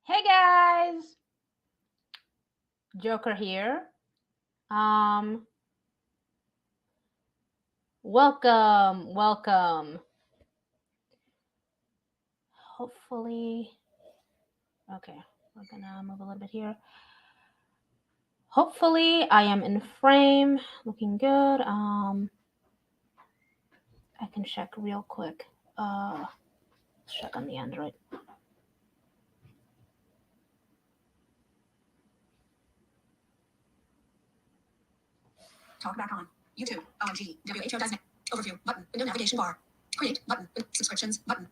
Hey guys, Joker here. Um, welcome. Hopefully, okay, we're gonna move a little bit here. Hopefully, I am in frame, looking good. I can check real quick. Let's check on the Android. Talk back on. YouTube. OMG. WHO does overview button. Window navigation bar. Create button. Subscriptions button.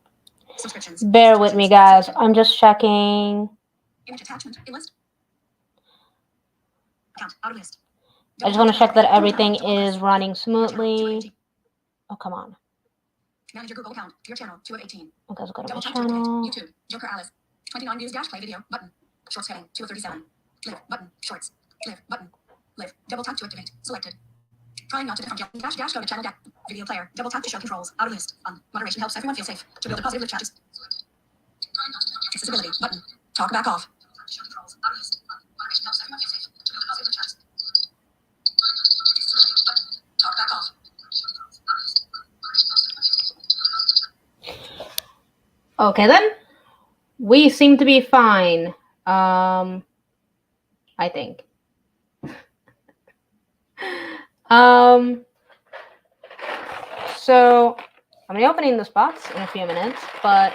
Subscriptions. Bear with me, guys. I'm just checking. Image attachment. In list. Account. Out of list. I just want to check that everything is running smoothly. Oh, come on. Manage your Google account. Your channel. 2 of 18. Okay, let's go to my Double tap channel. to activate. YouTube. Joker Alice. 29 views dash play video button. Shorts heading. 2 of 37. Live button. Shorts. Live button. Live. Double tap to activate. Selected. Trying not to different dash go to channel video player. Double tap to show controls. Out of list. Moderation helps everyone feel safe. To build a positive live chat. Accessibility button. Talk back off. Show controls. Out of list. Moderation helps everyone feel safe. To build a positive live chat. Accessibility button. Talk back off. Okay then. We seem to be fine. I think. So I'm gonna be opening this box in a few minutes, but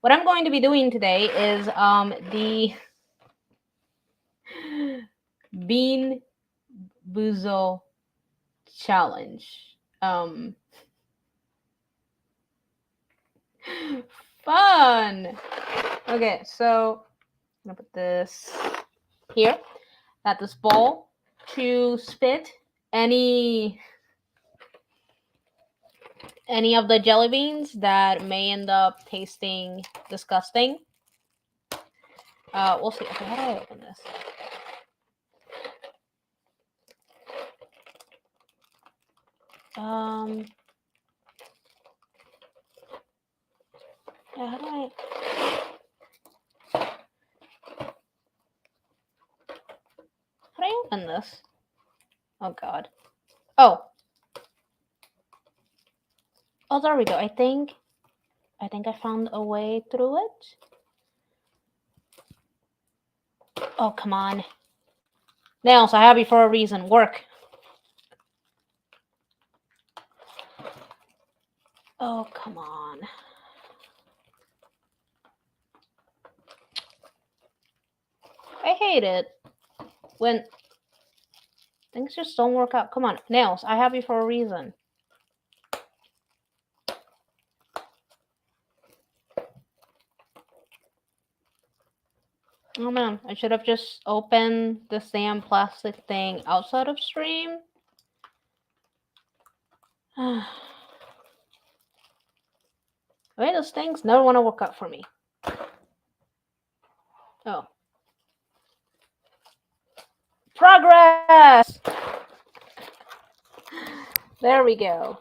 what I'm going to be doing today is the BeanBoozled challenge. Fun. Okay, so I'm gonna put this here. Got this bowl to spit any of the jelly beans that may end up tasting disgusting. We'll see. Okay, how do I open this? Yeah, how do I open this? Oh god. Oh, there we go. I think I found a way through it. Oh, come on. Nails, I have you for a reason. Work. Oh, come on. I hate it when things just don't work out. Come on, Nails, I have you for a reason. Oh man, I should have just opened the damn plastic thing outside of stream. Wait, those things never want to work out for me. Oh. Progress! There we go.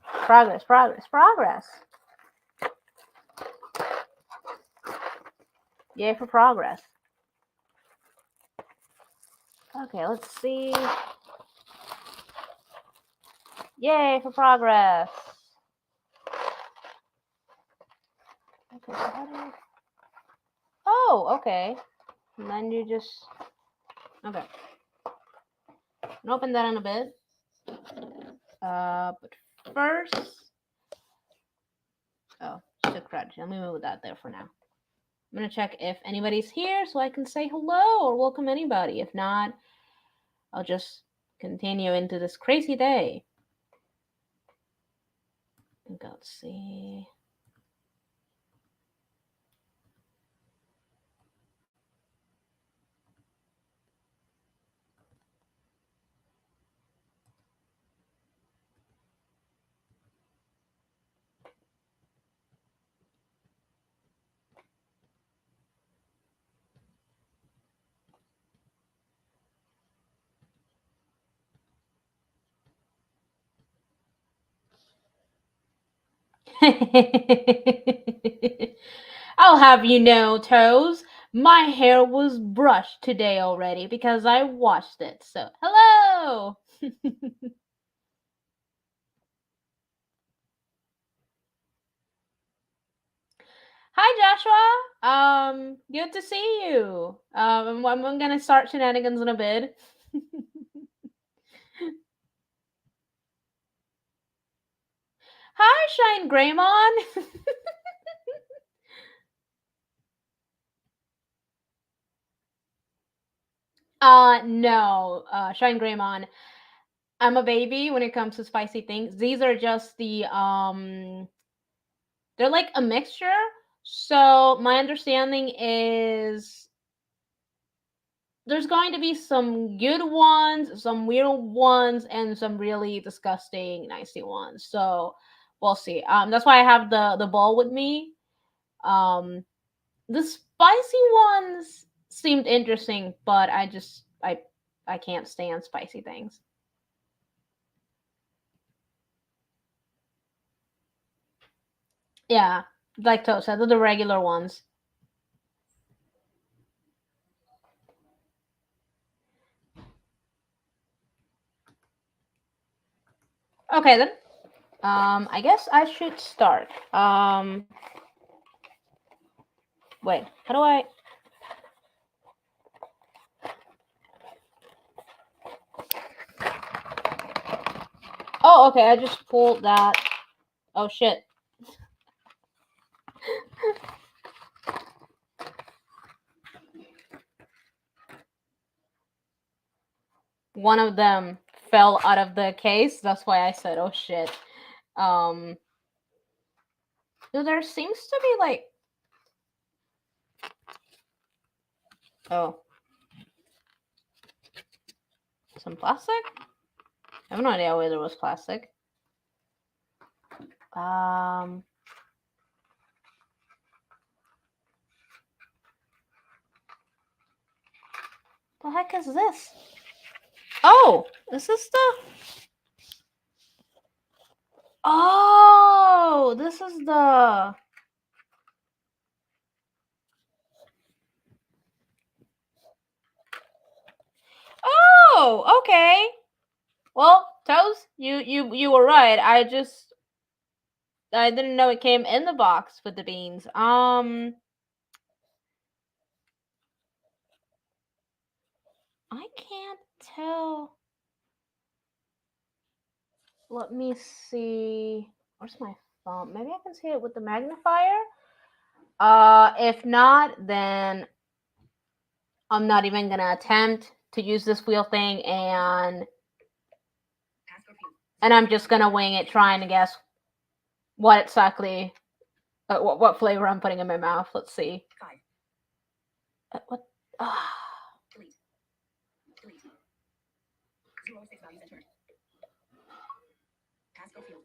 Progress. Yay for progress. Okay, let's see. Yay for progress. Okay, so how do you... Oh, okay. And then you just... Okay. I'll open that in a bit. But first... Oh, shook crud. Let me move that there for now. I'm going to check if anybody's here so I can say hello or welcome anybody. If not, I'll just continue into this crazy day. Okay, let's see. I'll have you know, Toes, my hair was brushed today already because I washed it. So, hello! Hi, Joshua. Good to see you. I'm gonna start shenanigans in a bit. Hi, Shine Greymon. No, Shine Greymon. I'm a baby when it comes to spicy things. These are just they're like a mixture. So my understanding is there's going to be some good ones, some weird ones, and some really disgusting, nasty ones. So we'll see. That's why I have the bowl with me. Um, the spicy ones seemed interesting, but I can't stand spicy things. Yeah, like Toast said, they're the regular ones. Okay then. I guess I should start. Wait, how do I? Oh, okay. I just pulled that. Oh shit. One of them fell out of the case. That's why I said, "Oh shit." Um, so there seems to be like, oh, some plastic. I have no idea where there was plastic. Um, the heck is this? Oh, is this the? Oh, this is the. Oh, okay. Well, Toes, you were right. I didn't know it came in the box with the beans. I can't tell. Let me see. Where's my phone? Maybe I can see it with the magnifier. If not, then I'm not even gonna attempt to use this wheel thing, and I'm just gonna wing it, trying to guess what exactly, what flavor I'm putting in my mouth. Let's see. What? Delete. Delete. 06 values entered. Passcode field.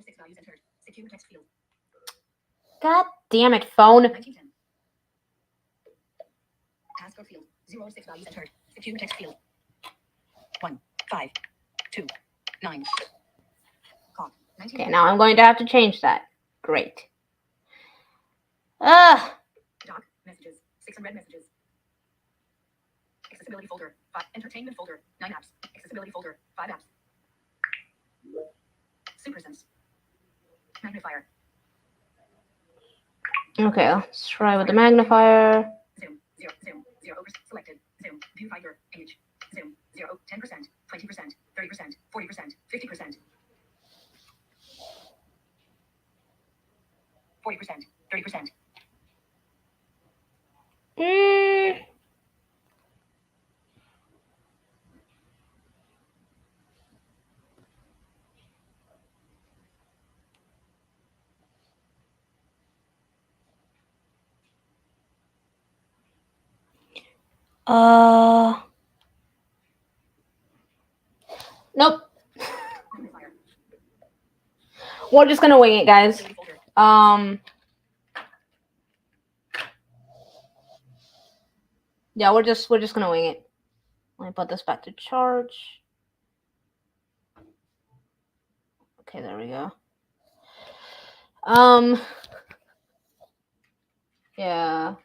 06 values entered. Secure text field. God damn it, phone. 1910. Passcode field. 06 values entered. Secure text field. 1, 5, 2, 9. Clock. Okay, now I'm going to have to change that. Great. Ugh. Doc. Messages. 6 unread messages. Accessibility folder. 5. Entertainment folder. 9 apps. Accessibility folder. 5 apps. SuperSense. Magnifier. Okay, let's try with the magnifier. Zoom. 0 over selected. Zoom. Viewfinder. Page. Zoom. 0. 10%. 20%. 30%. 40%. 50%. 40%. 30%. Nope. We're just gonna wing it, guys. Yeah, we're just gonna wing it. Let me put this back to charge. Okay, there we go. Yeah.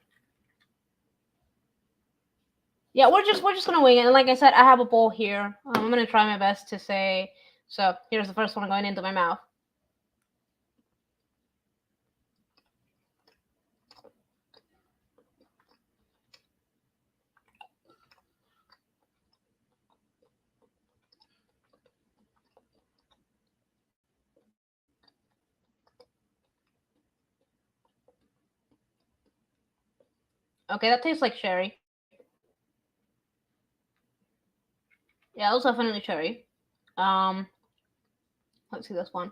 Yeah, we're just gonna wing it. And like I said, I have a bowl here. I'm gonna try my best to say. So here's the first one going into my mouth. Okay, that tastes like cherry. Yeah, it was definitely cherry. Um, let's see this one.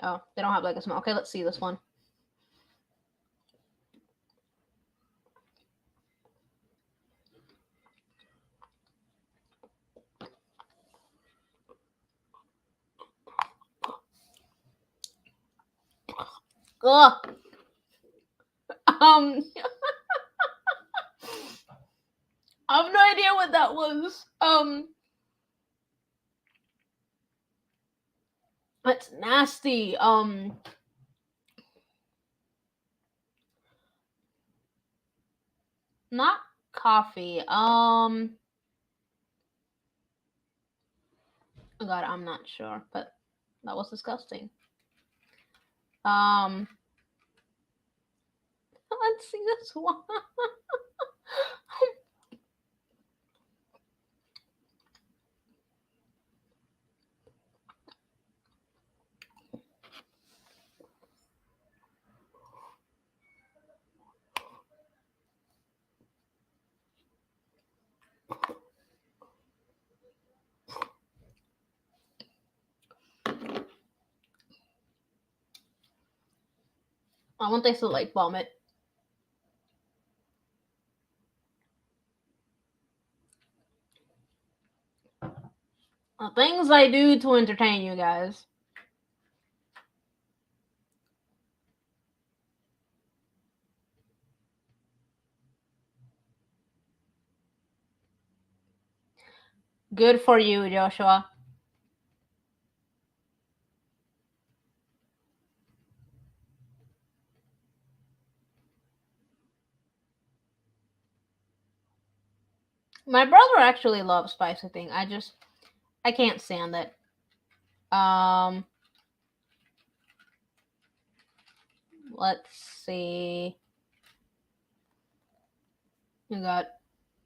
Oh, they don't have like a smell. Okay, let's see this one. Ugh. Um, I have no idea what that was. That's nasty. Not coffee. Oh God, I'm not sure, but that was disgusting. Um, let's see this one. I want this to like vomit. The things I do to entertain you guys. Good for you, Joshua. My brother actually loves spicy thing. I can't stand it. Let's see. You got.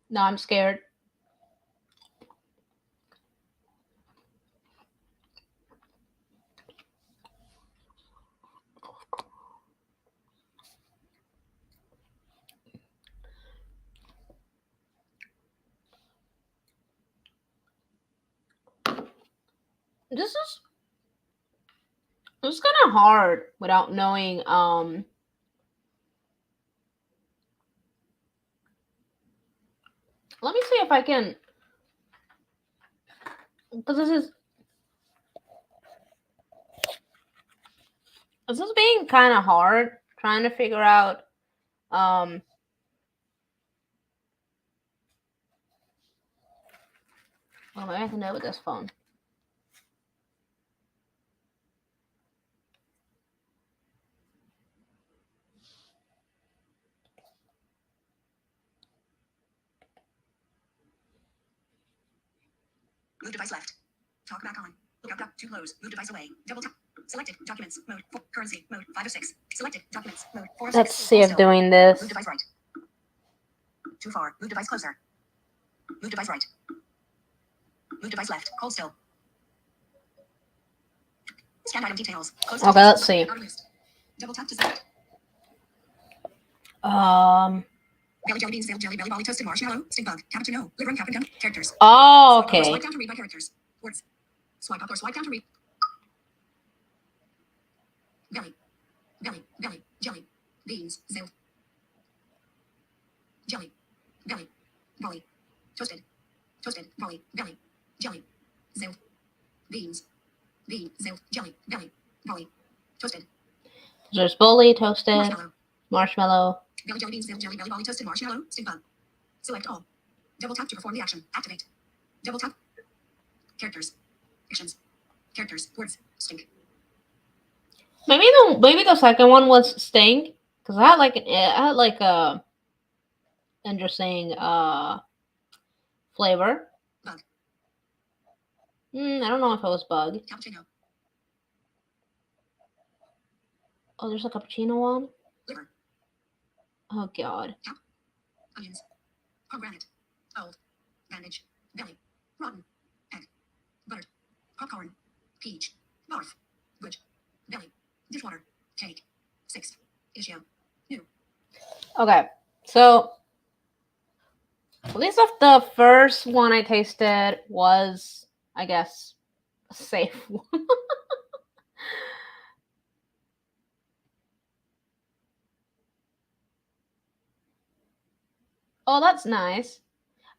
No, I'm scared. This is kind of hard without knowing. Let me see if I can. Because this is being kind of hard trying to figure out. Oh, maybe I can do it with this phone. Move device left. Talk back on. Look up to close. Move device away. Double tap. Selected. Documents. Mode. Currency. Mode. 5 of 6. Selected. Documents. Mode. 4 of 6. Let's see if doing this. Move device right. Too far. Move device closer. Move device right. Move device left. Hold still. Scan item details. Close Okay, let's see. Double tap to select. Belly jelly beans, jelly belly bolly toasted marshmallow, stink bug, cappuccino, liver and captain characters. Oh, okay. Swipe down to read by characters. Words. Swipe up or swipe down to read. Belly. Belly. Belly. Jelly. Beans. Zilt. Jelly. Belly. Bolly. Toasted. Toasted. Bolly. Belly. Jelly. Zilt. Beans. Bean. Zilt. Jelly. Belly. Bolly. Toasted. There's bully, toasted, marshmallow. Belly jelly beans, jelly belly bolly toasted marshmallow, stink bug. Select all. Double tap to perform the action. Activate. Double tap. Characters. Actions. Characters. Words. Stink. Maybe the second one was stink. Because I had like a interesting flavor. Bug. I don't know if it was bug. Cappuccino. Oh, there's a cappuccino one. Liver. Oh god. Cap. Onions. Pomegranate. Old. Bandage. Belly. Rotten. Egg. Buttered. Popcorn. Peach. Barf. Good. Belly. Dishwater. Cake. 6. Issue. New. Okay, so at least of the first one I tasted was, I guess, a safe one. Oh, that's nice.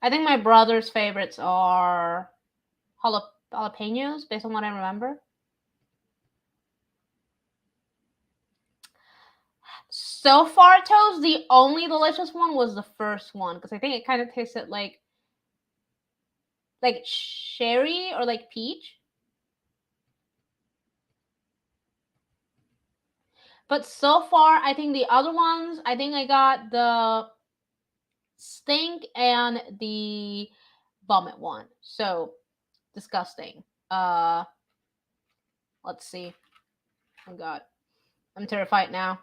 I think my brother's favorites are jalapenos, based on what I remember. So far, Toast, the only delicious one was the first one, because I think it kind of tasted like cherry or like peach. But so far, I think the other ones, I think I got the stink and the vomit one. So disgusting. Let's see. Oh god, I'm terrified now.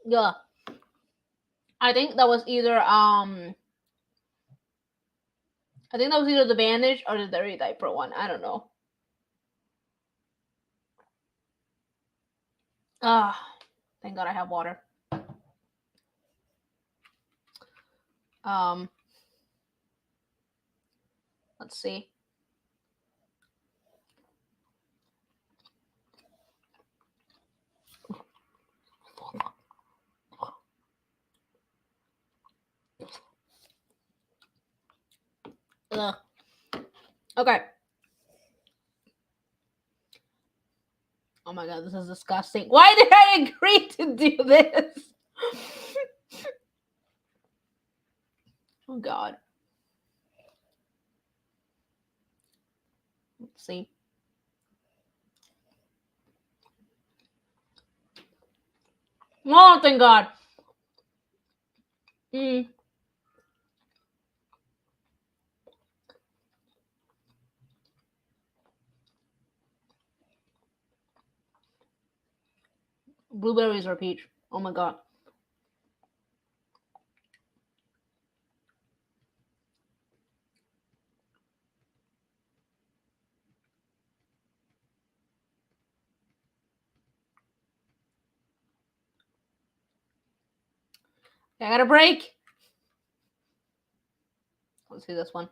Yeah, I think that was either the bandage or the dirty diaper one. I don't know. Ah, thank God I have water. Let's see. Ugh. Okay. Oh my god, this is disgusting. Why did I agree to do this? Oh god. Let's see. Oh, thank God. Blueberries or peach. Oh my god. I got a break. Let's see this one.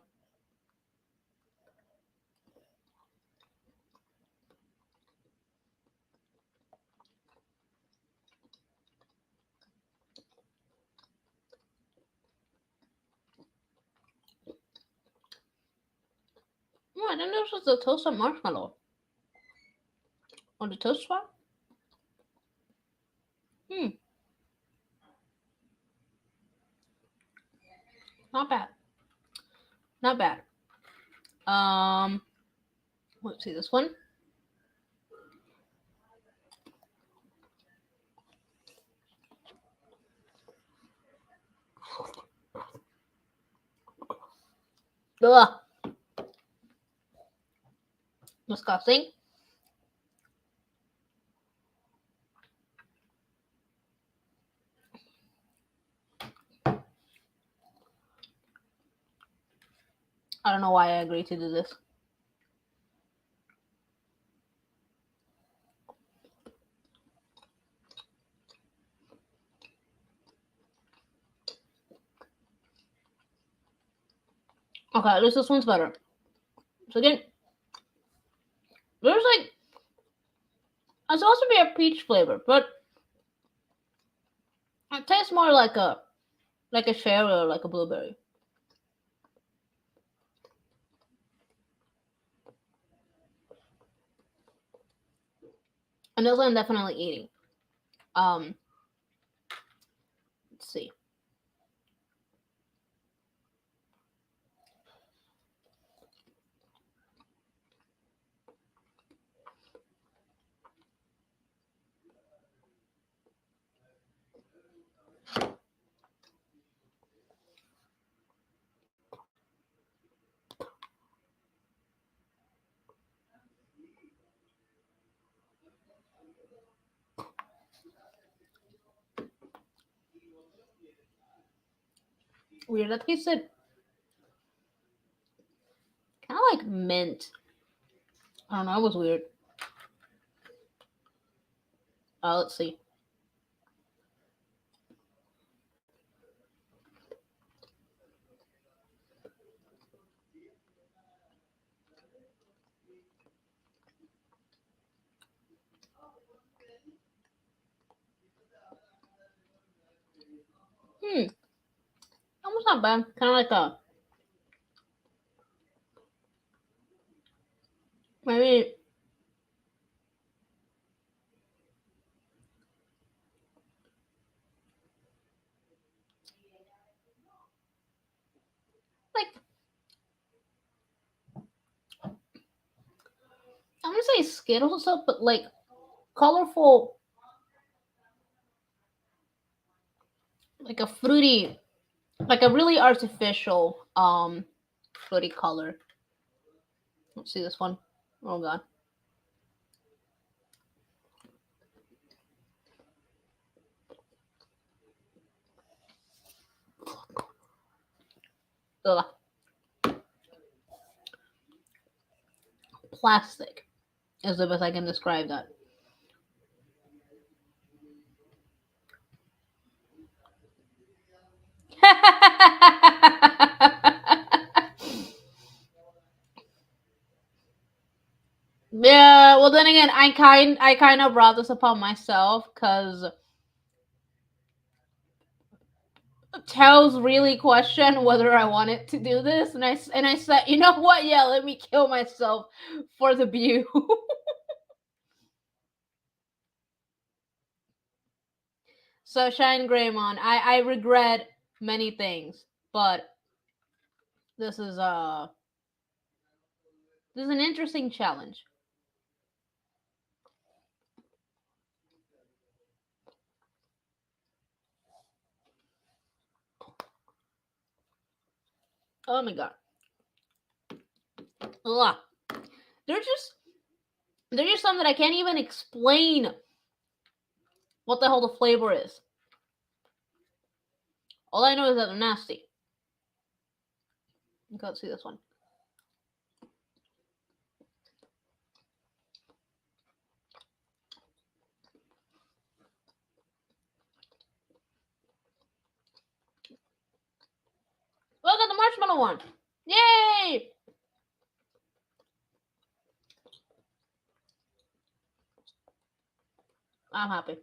Oh, I didn't know this was the toasted marshmallow. On the toast one? Not bad. Not bad. Let's see this one. Ugh. Disgusting. I don't know why I agreed to do this. Okay, at least this one's better. So again, there's like, it's supposed to be a peach flavor, but it tastes more like a cherry or like a blueberry. And those I'm definitely eating. Um, let's see. Weird. That tasted kind of like mint. I don't know. It was weird. Let's see. Almost not bad. Kind of like a maybe like I'm gonna say Skittles or stuff, but like colorful, like a fruity, like a really artificial fruity color. Let's see this one. Oh god. Ugh. Plastic is the best I can describe that. Yeah, well then again, I kind of brought this upon myself because Tails really questioned whether I wanted to do this, and I said, you know what? Yeah, let me kill myself for the view. So Shine Greymon, I regret many things, but this is this is an interesting challenge. Oh my god. Ugh. They're just there's just some that I can't even explain what the hell the flavor is. All I know is that they're nasty. Okay, let's see this one. Look at the marshmallow one. Yay! I'm happy.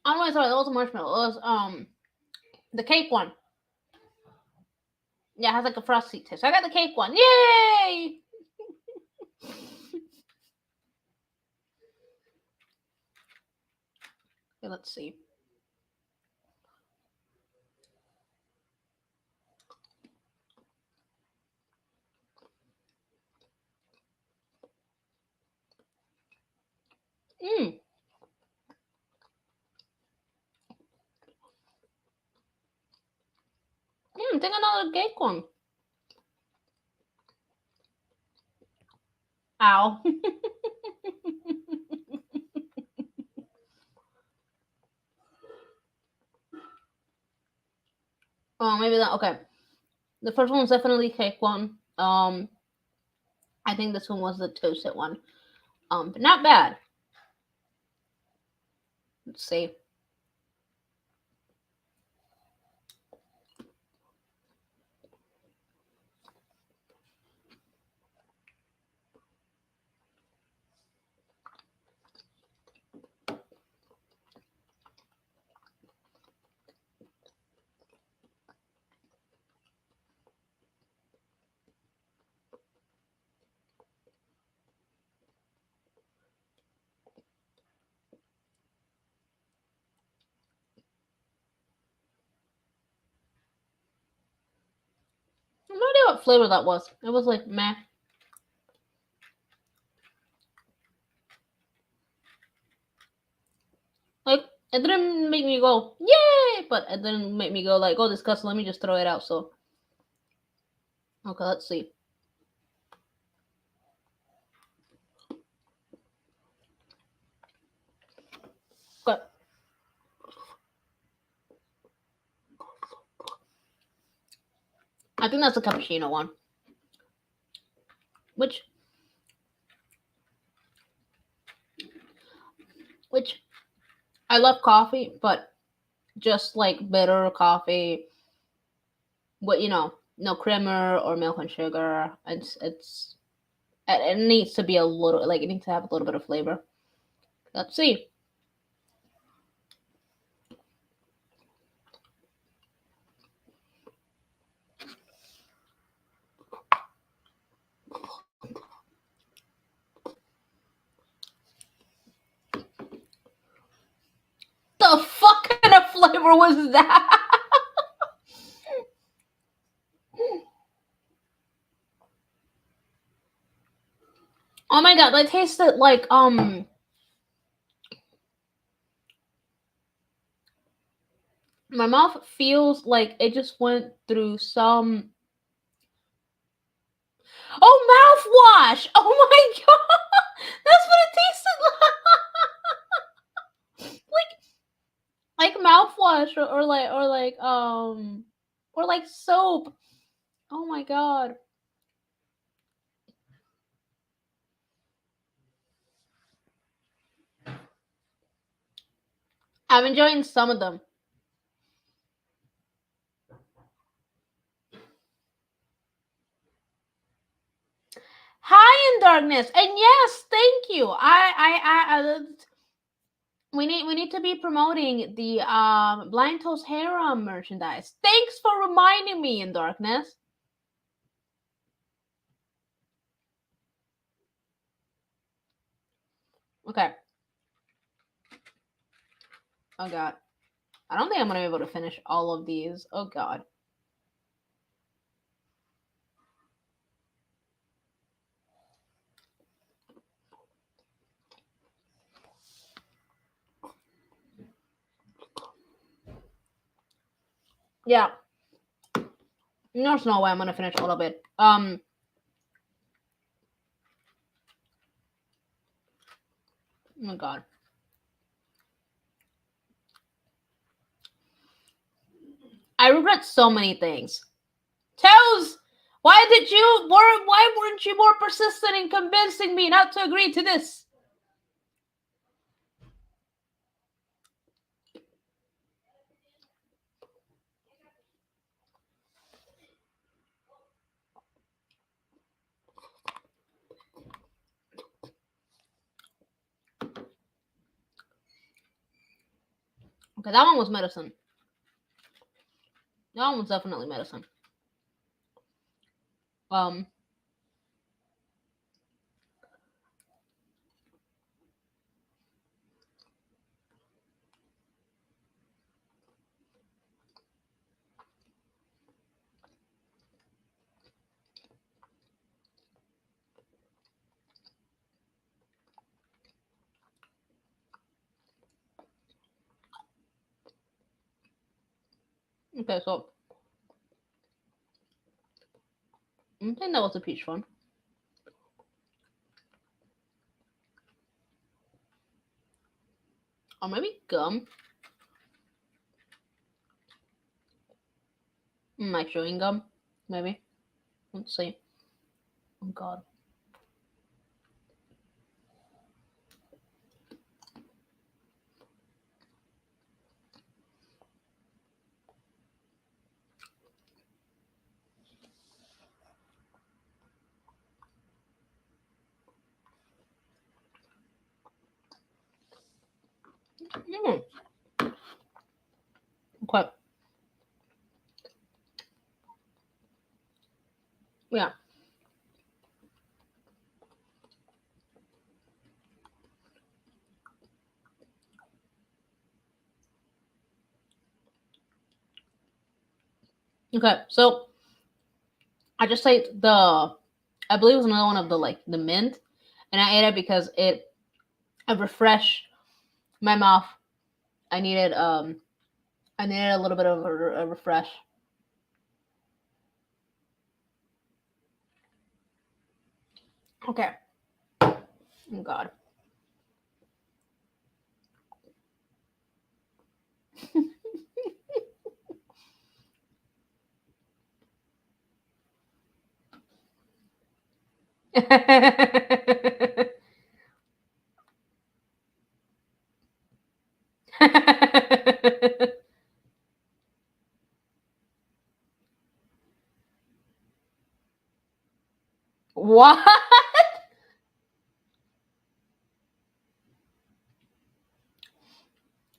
Oh no, sorry, that was a marshmallow. It was the cake one. Yeah, it has like a frosty taste. So I got the cake one. Yay! Okay, let's see. Mmm. Take another cake one. Ow. Oh, maybe that. Okay. The first one was definitely cake one. I think this one was the toasted one. But not bad. Let's see. what flavor that was. It was like meh. Like, it didn't make me go, yay! But it didn't make me go like, oh, disgusting, let me just throw it out, so. Okay, let's see. Okay. I think that's a cappuccino one. Which I love coffee, but just like bitter coffee with, no creamer or milk and sugar. It needs to be a little, like, it needs to have a little bit of flavor. Let's see. The fuck kind of flavor was that? Oh my god, that tasted like my mouth feels like it just went through some mouthwash. Oh my god. That's what it tasted like. Like mouthwash or like soap. Oh my god. I'm enjoying some of them. Hi in darkness, and yes, thank you. We need to be promoting the Blind Toast Harem merchandise. Thanks for reminding me in darkness. Okay. Oh god. I don't think I'm gonna be able to finish all of these. Oh god. Yeah. There's no way I'm gonna finish all of it. Oh my god. I regret so many things. Toes! Why weren't you more persistent in convincing me not to agree to this? Okay, that one was medicine. That one was definitely medicine. Okay, so I think that was a peach one. Or maybe gum. Like chewing gum, maybe. Let's see. Oh god. Okay. Yeah. Okay, so I just ate I believe it was another one of the mint, and I ate it because it refreshed my mouth. I needed a little bit of a refresh. Okay. Oh God. What?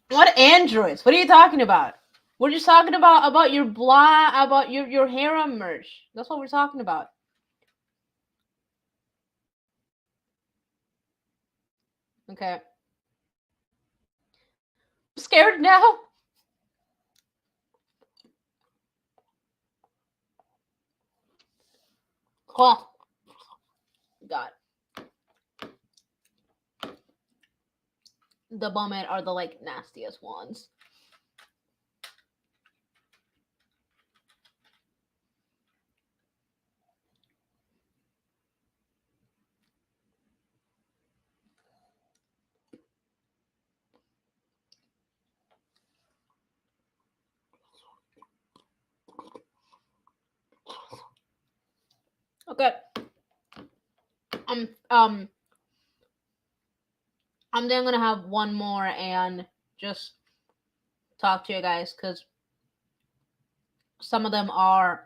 What androids? What are you talking about? We're just talking about your about your harem merch. That's what we're talking about. Okay. I'm scared now. Oh, God. The vomit are the nastiest ones. Okay. Um I'm then gonna have one more and just talk to you guys because some of them are.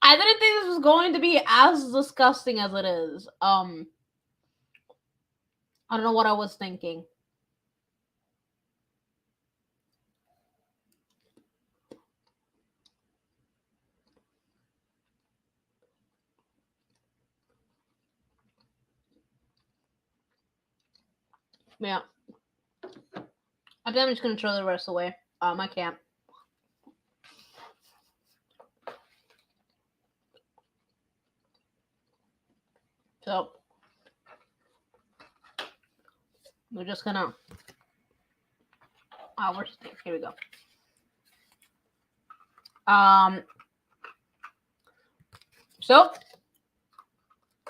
I didn't think this was going to be as disgusting as it is. I don't know what I was thinking. Yeah. I think I'm just gonna throw the rest away. I can't. So we're just gonna. Where's the thing? Here we go. So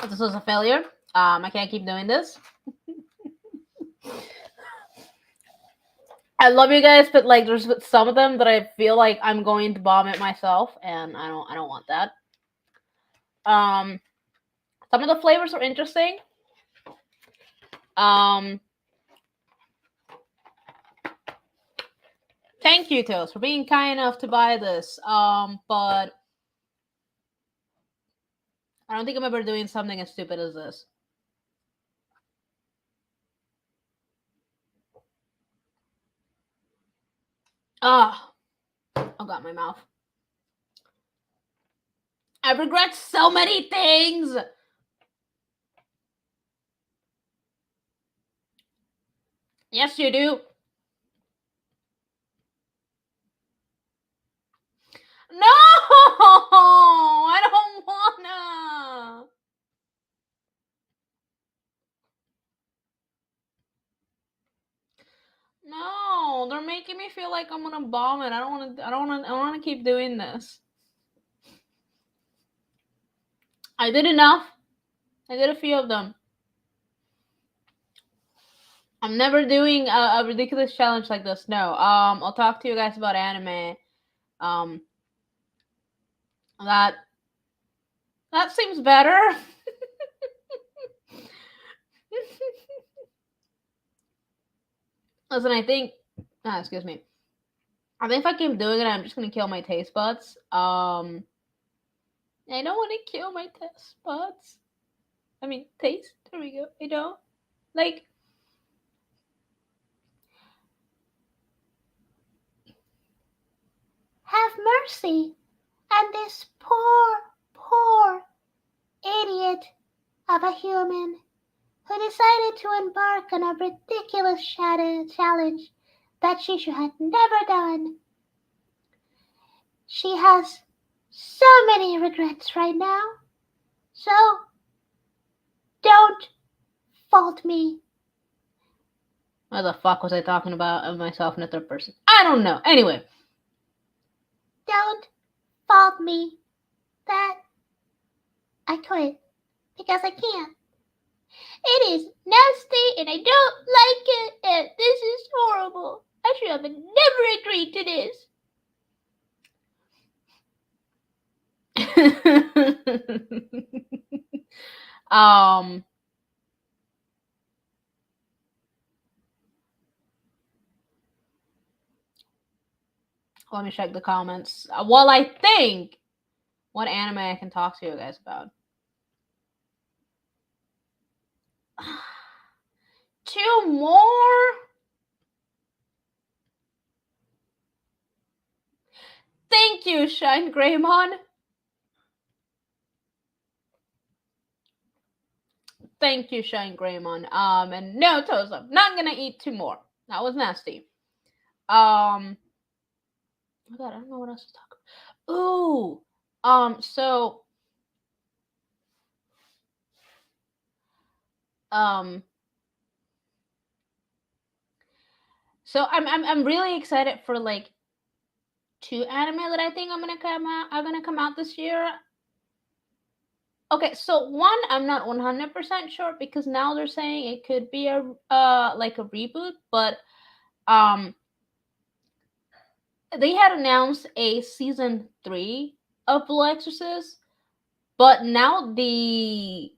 this was a failure. I can't keep doing this. I love you guys, but there's some of them that I feel like I'm going to vomit myself, and I don't want that. Some of the flavors are interesting. Thank you, Toast, for being kind enough to buy this. But I don't think I'm ever doing something as stupid as this. Ah, oh God, my mouth. I regret so many things. Yes, you do. No, I don't wanna. No, they're making me feel like I'm gonna vomit. I don't want to. I don't want to. I want to keep doing this. I did enough. I did a few of them. I'm never doing a ridiculous challenge like this. No. I'll talk to you guys about anime. That seems better. Listen, I think. Excuse me. I think if I keep doing it, I'm just gonna kill my taste buds. I don't want to kill my taste buds. I mean, taste. There we go. I don't like. Have mercy on this poor idiot of a human who decided to embark on a ridiculous challenge that she should have never done. She has so many regrets right now. So don't fault me. What the fuck was I talking about of myself in the third person? I don't know. Anyway. Don't fault me that I quit because I can't. It is nasty and I don't like it and this is horrible. I should have never agreed to this. um Let me check the comments. Well, I think what anime I can talk to you guys about. Two more? Thank you, Shine Greymon. Thank you, Shine Greymon. And no, Toes, I'm not gonna eat two more. That was nasty. Oh god, I don't know what else to talk about. Ooh. So I'm really excited for like two anime that I think are gonna come out this year. Okay, so one I'm not 100% sure because now they're saying it could be a like a reboot, but they had announced a season 3 of Blue Exorcist, but now the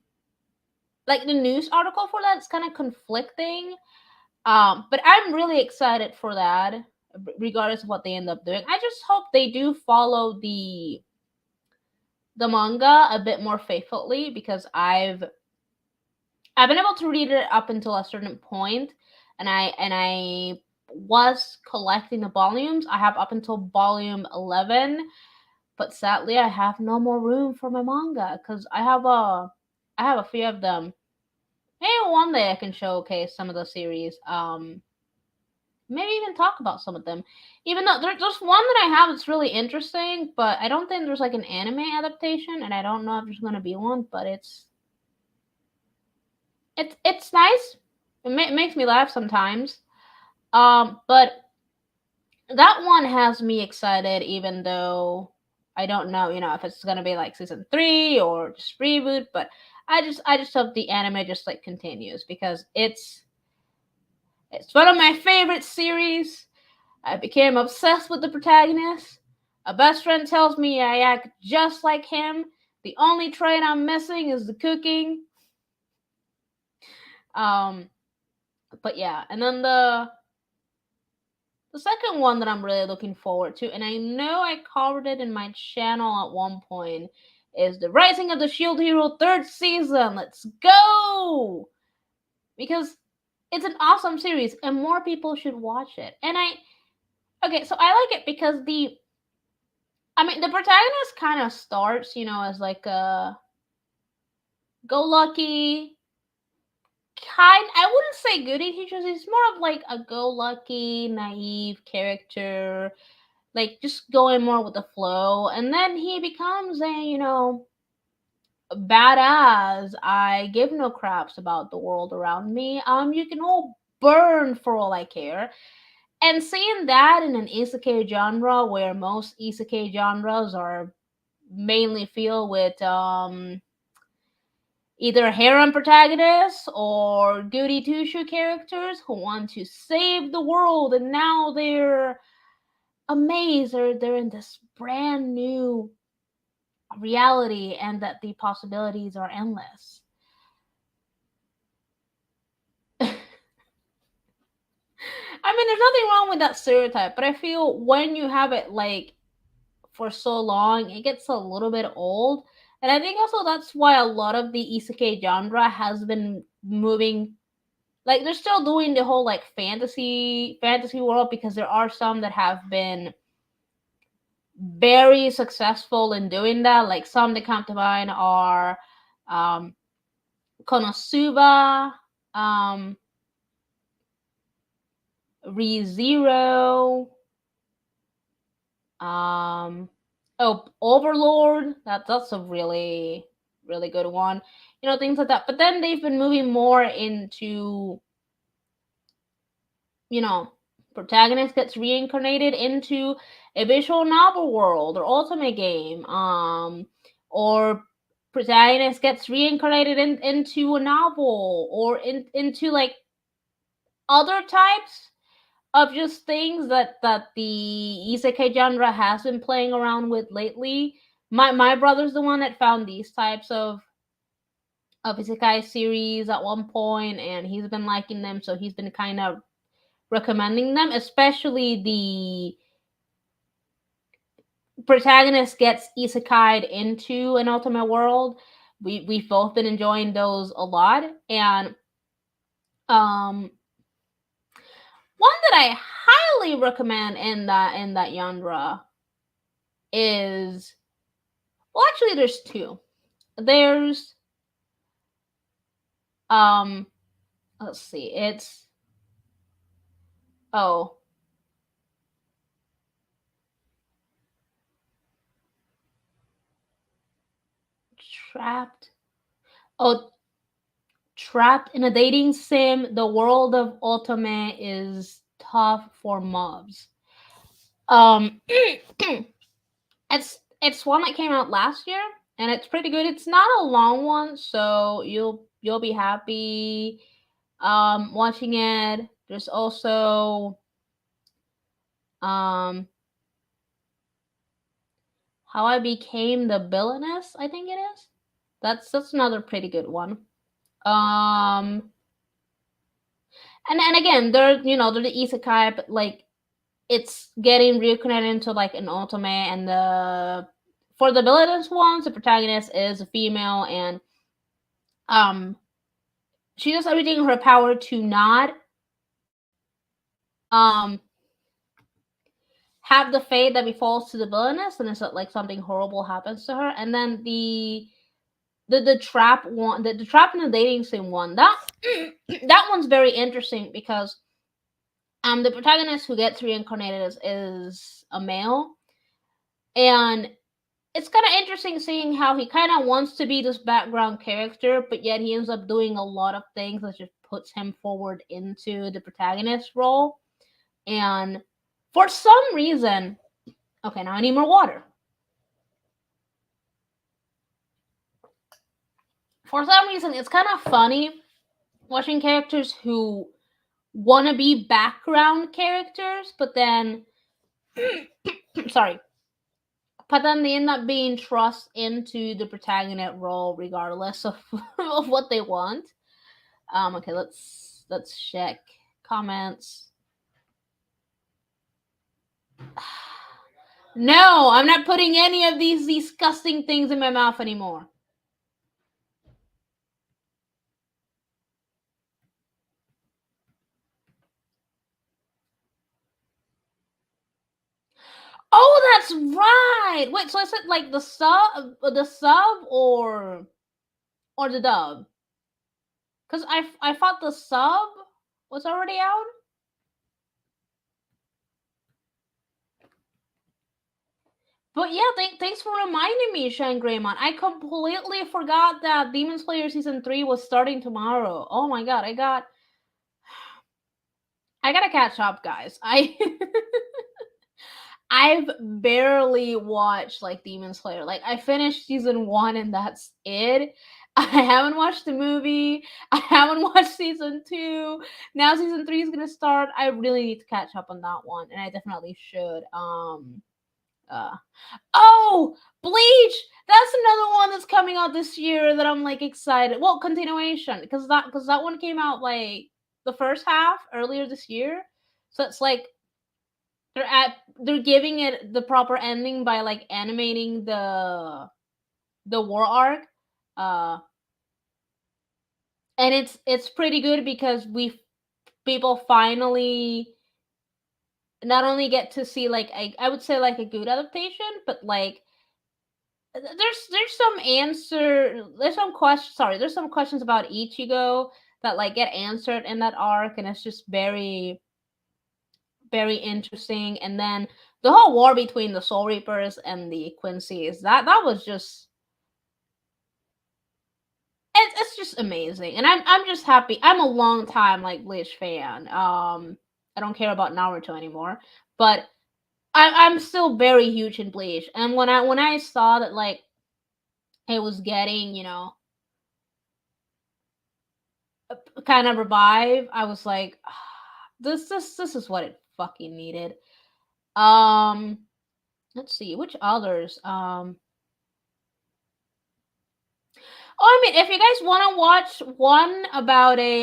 news article for that is kind of conflicting. But I'm really excited for that, regardless of what they end up doing. I just hope they do follow the manga a bit more faithfully because I've been able to read it up until a certain point, and I was collecting the volumes. I have up until volume 11, but sadly I have no more room for my manga because I have a few of them. Maybe one day I can showcase some of the series. Maybe even talk about some of them. Even though there's one that I have that's really interesting, but I don't think there's like an anime adaptation, and I don't know if there's gonna be one. But it's nice. It makes me laugh sometimes. But that one has me excited, even though I don't know, if it's gonna be like season 3 or just reboot. But I just hope the anime just like continues because it's one of my favorite series. I became obsessed with the protagonist. A best friend tells me I act just like him. The only trait I'm missing is the cooking. But yeah, and then the second one that I'm really looking forward to, and I know I covered it in my channel at one point, is the Rising of the Shield Hero third season. Let's go! Because it's an awesome series, and more people should watch it. And so I like it because the protagonist kind of starts, as like a go-lucky I wouldn't say goody teachers. He's more of like a go-lucky, naive character, like just going more with the flow. And then he becomes a badass. I give no craps about the world around me. You can all burn for all I care. And seeing that in an isekai genre where most isekai genres are mainly filled with either harem protagonists or goody two-shoe characters who want to save the world, and now they're amazed or they're in this brand new reality and that the possibilities are endless. There's nothing wrong with that stereotype, but I feel when you have it like for so long, it gets a little bit old. And I think also that's why a lot of the isekai genre has been moving. Like they're still doing the whole like fantasy world because there are some that have been very successful in doing that. Like some that come to mind are Konosuba, ReZero, Oh, Overlord. That's a really really good one. You know, things like that. But then they've been moving more into, you know, protagonist gets reincarnated into a visual novel world or ultimate game, or protagonist gets reincarnated into a novel or into like other types of just things that the isekai genre has been playing around with lately. My brother's the one that found these types of isekai series at one point, and he's been liking them, so he's been kind of recommending them, especially the protagonist gets isekai'd into an ultimate world. We've both been enjoying those a lot, and um one that I highly recommend in that genre is, well, actually there's two. There's um let's see, it's, oh, trapped oh trapped in a dating sim, the world of ultimate is tough for mobs. um it's one that came out last year, and it's pretty good. It's not a long one, so you'll be happy watching it. There's also um How I Became the Villainess, I think it is. That's another pretty good one. And again, they're the isekai, but like it's getting reconnected into like an ultimate, and the for the villainous ones, the protagonist is a female, and um she does everything in her power to not um have the fate that befalls to the villainess, and it's like something horrible happens to her. And then the trap one, the trap in the dating sim one, that that one's very interesting because the protagonist who gets reincarnated is a male, and it's kind of interesting seeing how he kind of wants to be this background character, but yet he ends up doing a lot of things that just puts him forward into the protagonist role. And for some reason, okay, now I need more water. For some reason, it's kind of funny watching characters who want to be background characters, but then, sorry, but then they end up being thrust into the protagonist role regardless of, of what they want. Okay, let's check comments. No, I'm not putting any of these disgusting things in my mouth anymore. Oh, that's right. Wait, so is it like the sub or the dub? Because I thought the sub was already out. But yeah, thanks for reminding me, Shane Greymon. I completely forgot that Demon Slayer season 3 was starting tomorrow. Oh my god, I gotta catch up, guys. I've barely watched like Demon Slayer. Like I finished season 1 and that's it. I haven't watched the movie. I haven't watched season 2. Now season 3 is gonna start. I really need to catch up on that one, and I definitely should. Oh, Bleach. That's another one that's coming out this year that I'm like excited. Well, continuation, because that one came out like the first half earlier this year. So it's like they're giving it the proper ending by like animating the war arc. And it's pretty good because people finally not only get to see like I would say like a good adaptation, but like there's some questions about Ichigo that like get answered in that arc, and it's just very very interesting. And then the whole war between the Soul Reapers and the Quincy's, that was just it's just amazing, and I'm just happy. I'm a long time like Bleach fan. I don't care about Naruto anymore, but I'm still very huge in Bleach. And when I saw that like it was getting, you know, kind of revive, I was like, this is what it fucking needed. Um, let's see which others. Oh, I mean, if you guys want to watch one about a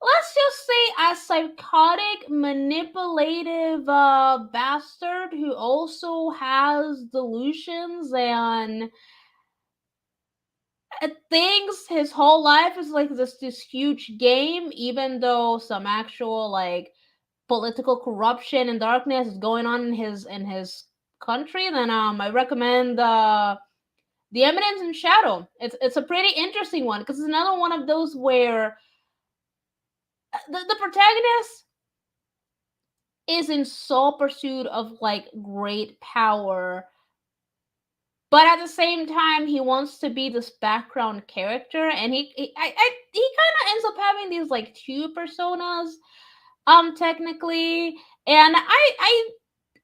let's just say a psychotic, manipulative bastard who also has delusions and thinks his whole life is like this huge game, even though some actual like political corruption and darkness is going on in his country, then I recommend The Eminence in Shadow. It's a pretty interesting one because it's another one of those where the protagonist is in sole pursuit of like great power, but at the same time he wants to be this background character, and he kind of ends up having these like two personas, technically, and I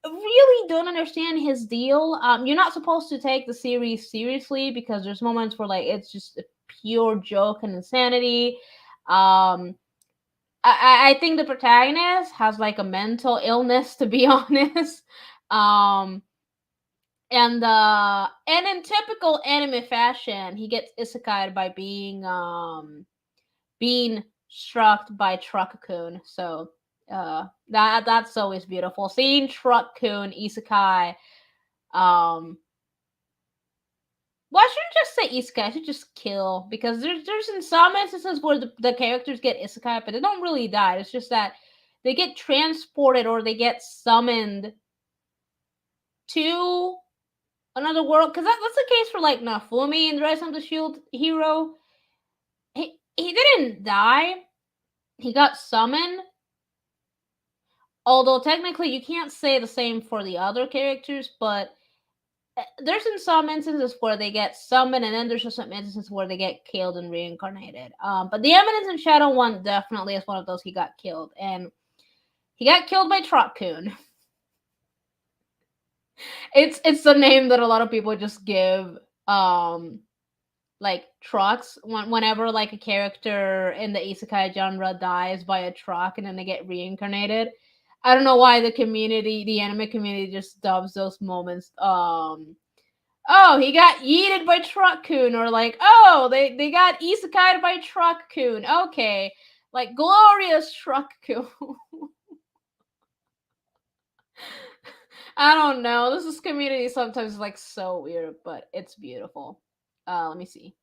really don't understand his deal. You're not supposed to take the series seriously because there's moments where like it's just a pure joke and insanity. um I think the protagonist has like a mental illness, to be honest. Um, and in typical anime fashion, he gets isekai'd by being struck by Truck-kun. So that's always beautiful. Seeing Truck-kun isekai. Well, I shouldn't just say isekai. I should just kill, because there's in some instances where the characters get isekai, but they don't really die. It's just that they get transported or they get summoned to another world. Because that's the case for like Nafumi in Rise of the Shield Hero. He didn't die. He got summoned. Although technically you can't say the same for the other characters, but there's in some instances where they get summoned, and then there's just some instances where they get killed and reincarnated. But the Eminence in Shadow one definitely is one of those. He got killed, and he got killed by Truck-kun. It's the name that a lot of people just give like trucks whenever like a character in the isekai genre dies by a truck and then they get reincarnated. I don't know why the anime community just dubs those moments oh, he got yeeted by Truck-kun, or like, oh, they got isekai'd by Truck-kun. Okay, like glorious Truck-kun. I don't know. This community sometimes is like so weird, but it's beautiful. Let me see.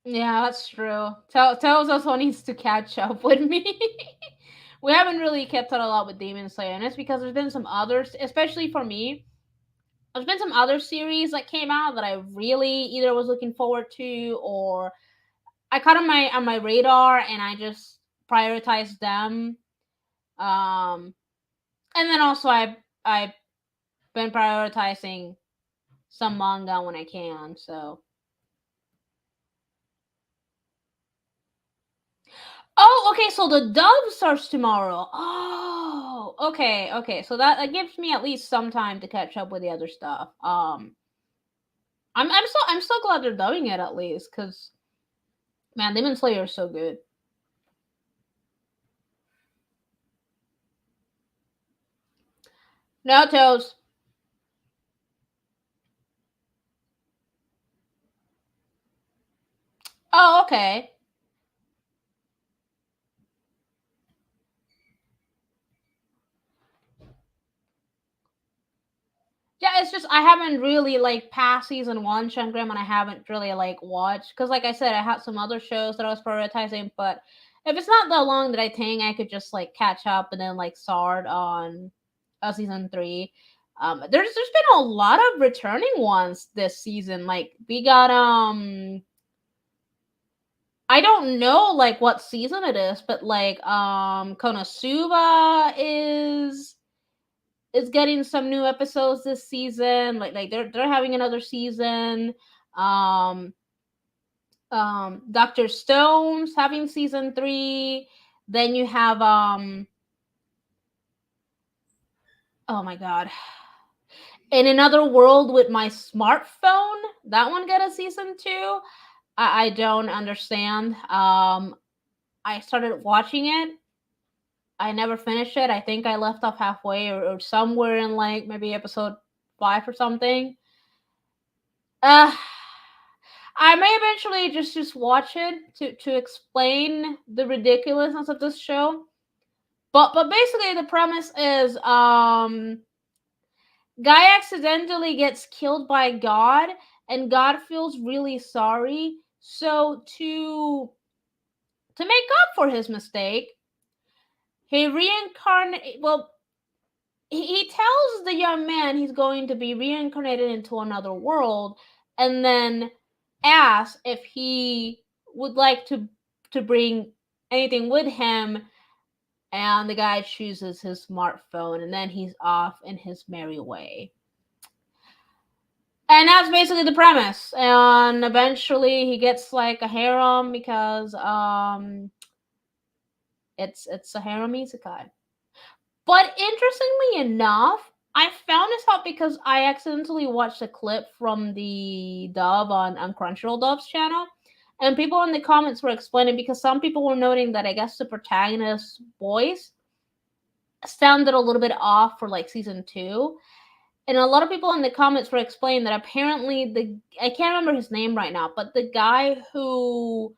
Yeah, that's true. Tells us who needs to catch up with me. We haven't really kept up a lot with Demon Slayer, and it's because there's been some others, especially for me. There's been some other series that came out that I really either was looking forward to, or I caught on my radar and I just prioritized them. And then also I've been prioritizing some manga when I can. So oh, okay. So the dub starts tomorrow. Oh, okay. So that gives me at least some time to catch up with the other stuff. I'm so glad they're dubbing it at least, because man, Demon Slayer is so good. No toes. Oh, okay. Yeah, it's just I haven't really like past season one Shangram, and I haven't really like watched, because like I said, I had some other shows that I was prioritizing. But if it's not that long, that I think I could just like catch up and then like start on season three. There's been a lot of returning ones this season. Like we got I don't know like what season it is, but like Konosuba is getting some new episodes this season. Like they're having another season. Um Dr. Stone's having season 3. Then you have oh my god. In Another World with My Smartphone. That one got a season 2. I don't understand. I started watching it. I never finished it. I think I left off halfway or somewhere in like maybe episode 5 or something. I may eventually just watch it to explain the ridiculousness of this show. But basically the premise is guy accidentally gets killed by God and God feels really sorry. So to make up for his mistake, he reincarnates. Well, he tells the young man he's going to be reincarnated into another world, and then asks if he would like to bring anything with him. And the guy chooses his smartphone, and then he's off in his merry way. And that's basically the premise. And eventually he gets like a harem because it's a harem isekai. But interestingly enough, I found this out because I accidentally watched a clip from the dub on Crunchyroll Dub's channel. And people in the comments were explaining, because some people were noting that I guess the protagonist's voice sounded a little bit off for like season 2. And a lot of people in the comments were explaining that apparently I can't remember his name right now, but the guy who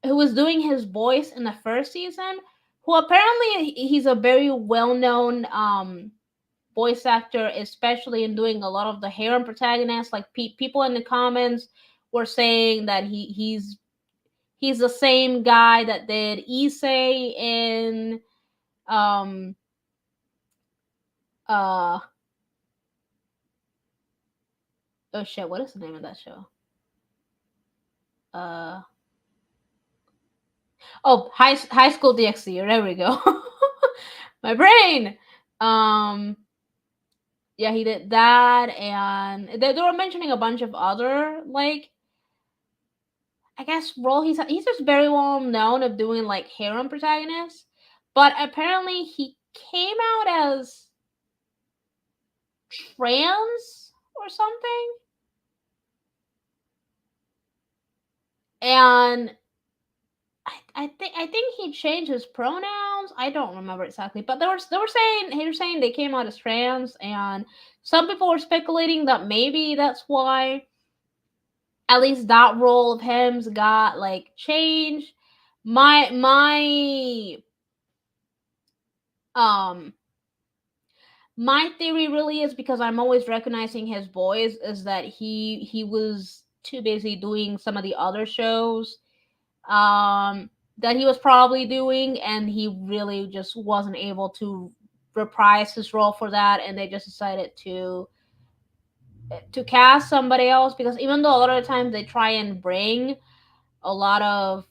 was doing his voice in the first season, who apparently he's a very well-known voice actor, especially in doing a lot of the harem protagonists. Like people in the comments were saying that he's the same guy that did Issei in oh shit, what is the name of that show? High School DxD. There we go. My brain. Yeah, he did that, and they were mentioning a bunch of other like, I guess, role. He's just very well known of doing like harem protagonists, but apparently he came out as trans or something, and I think he changed his pronouns. I don't remember exactly, but they were saying they came out as trans, and some people were speculating that maybe that's why at least that role of him's got like changed. My theory really is, because I'm always recognizing his voice, is that he was too busy doing some of the other shows that he was probably doing, and he really just wasn't able to reprise his role for that, and they just decided to cast somebody else. Because even though a lot of the times they try and bring a lot of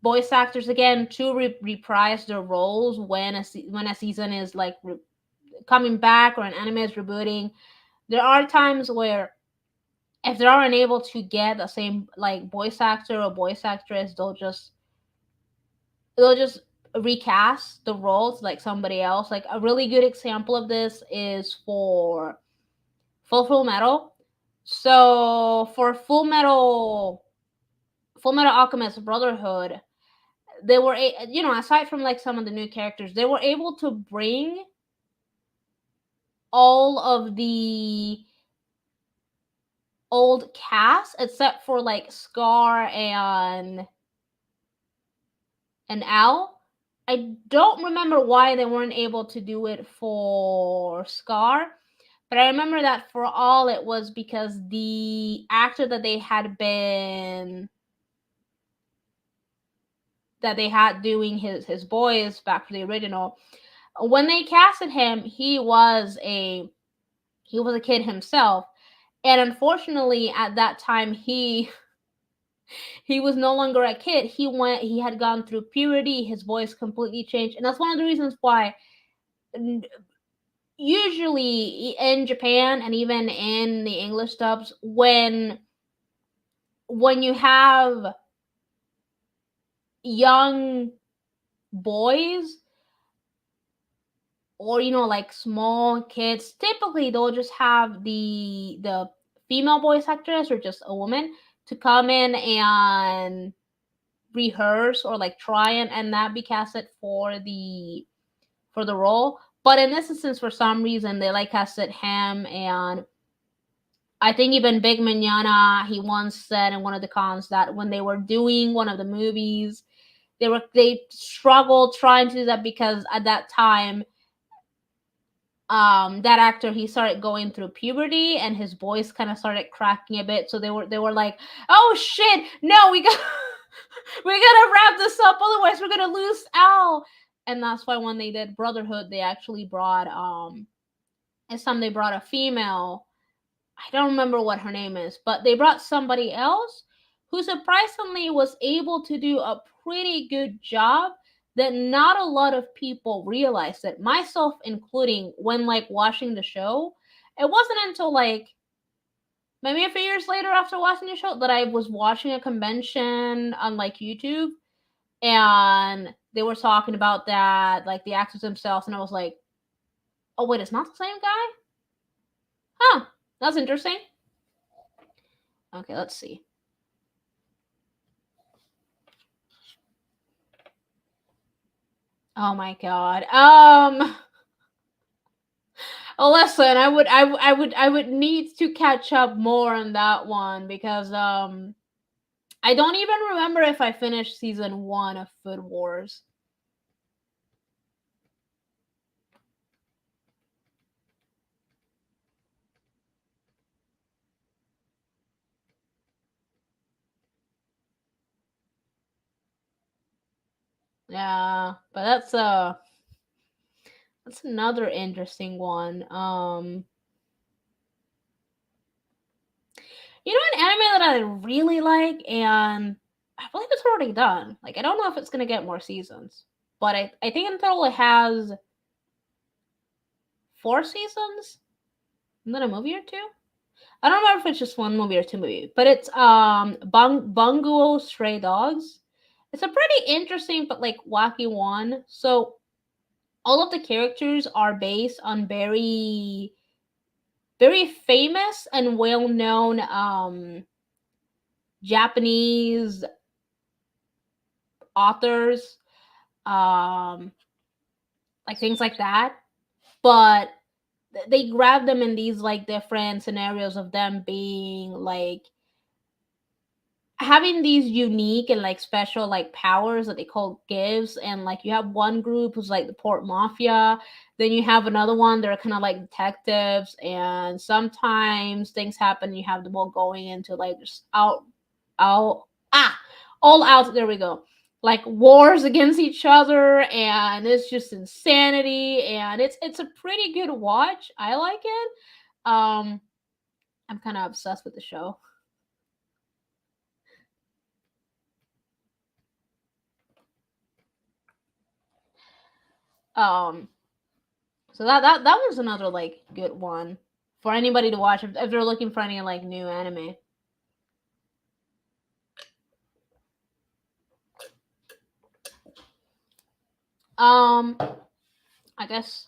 voice actors again to reprise their roles when a season is like coming back, or an anime is rebooting, there are times where if they aren't able to get the same like voice actor or voice actress, they'll just recast the roles like somebody else. Like a really good example of this is for Full Metal. So for Full Metal Alchemist Brotherhood, they were aside from like some of the new characters, they were able to bring all of the old cast except for like Scar and Al. I don't remember why they weren't able to do it for Scar, but I remember that for All, it was because the actor that they had doing his voice back for the original, when they casted him, he was a kid himself, And unfortunately, at that time, he was no longer a kid. He had gone through puberty. His voice completely changed, and that's one of the reasons why usually in Japan and even in the English dubs, when you have young boys or like small kids, typically they'll just have the female voice actress or just a woman to come in and rehearse or like try and that be casted for the role. But in this instance, for some reason, they like casted him, and I think even Big Manana, he once said in one of the cons that when they were doing one of the movies, they struggled trying to do that because at that time, that actor, he started going through puberty and his voice kind of started cracking a bit. So they were like, oh shit, no, we got we gotta wrap this up, otherwise we're gonna lose Al. And that's why when they did Brotherhood, they actually brought this time they brought a female. I don't remember what her name is, but they brought somebody else who surprisingly was able to do a pretty good job that not a lot of people realized it, myself including, when like watching the show. It wasn't until like maybe a few years later after watching the show that I was watching a convention on like YouTube, and they were talking about that, like the actors themselves, and I was like, oh wait, it's not the same guy? Huh, that's interesting. Okay, let's see. Oh my god. Listen, I would need to catch up more on that one because I don't even remember if I finished season 1 of Food Wars. Yeah, but that's another interesting one. You know, an anime that I really like, and I believe it's already done. Like, I don't know if it's gonna get more seasons, but I think in total it has 4 seasons, and then a movie or two. I don't remember if it's just one movie or two movies, but it's Bungo Stray Dogs. It's a pretty interesting but like wacky one. So all of the characters are based on very famous and well known Japanese authors, um, like things like that. But they grab them in these like different scenarios of them being like having these unique and like special like powers that they call gifts. And like you have one group who's like the port mafia, then you have another one, they're kind of like detectives, and sometimes things happen, you have them all going into like just out all out, there we go, like wars against each other, and it's just insanity, and it's a pretty good watch. I like it. I'm kind of obsessed with the show. um So that was another like good one for anybody to watch if they're looking for any like new anime. Um, I guess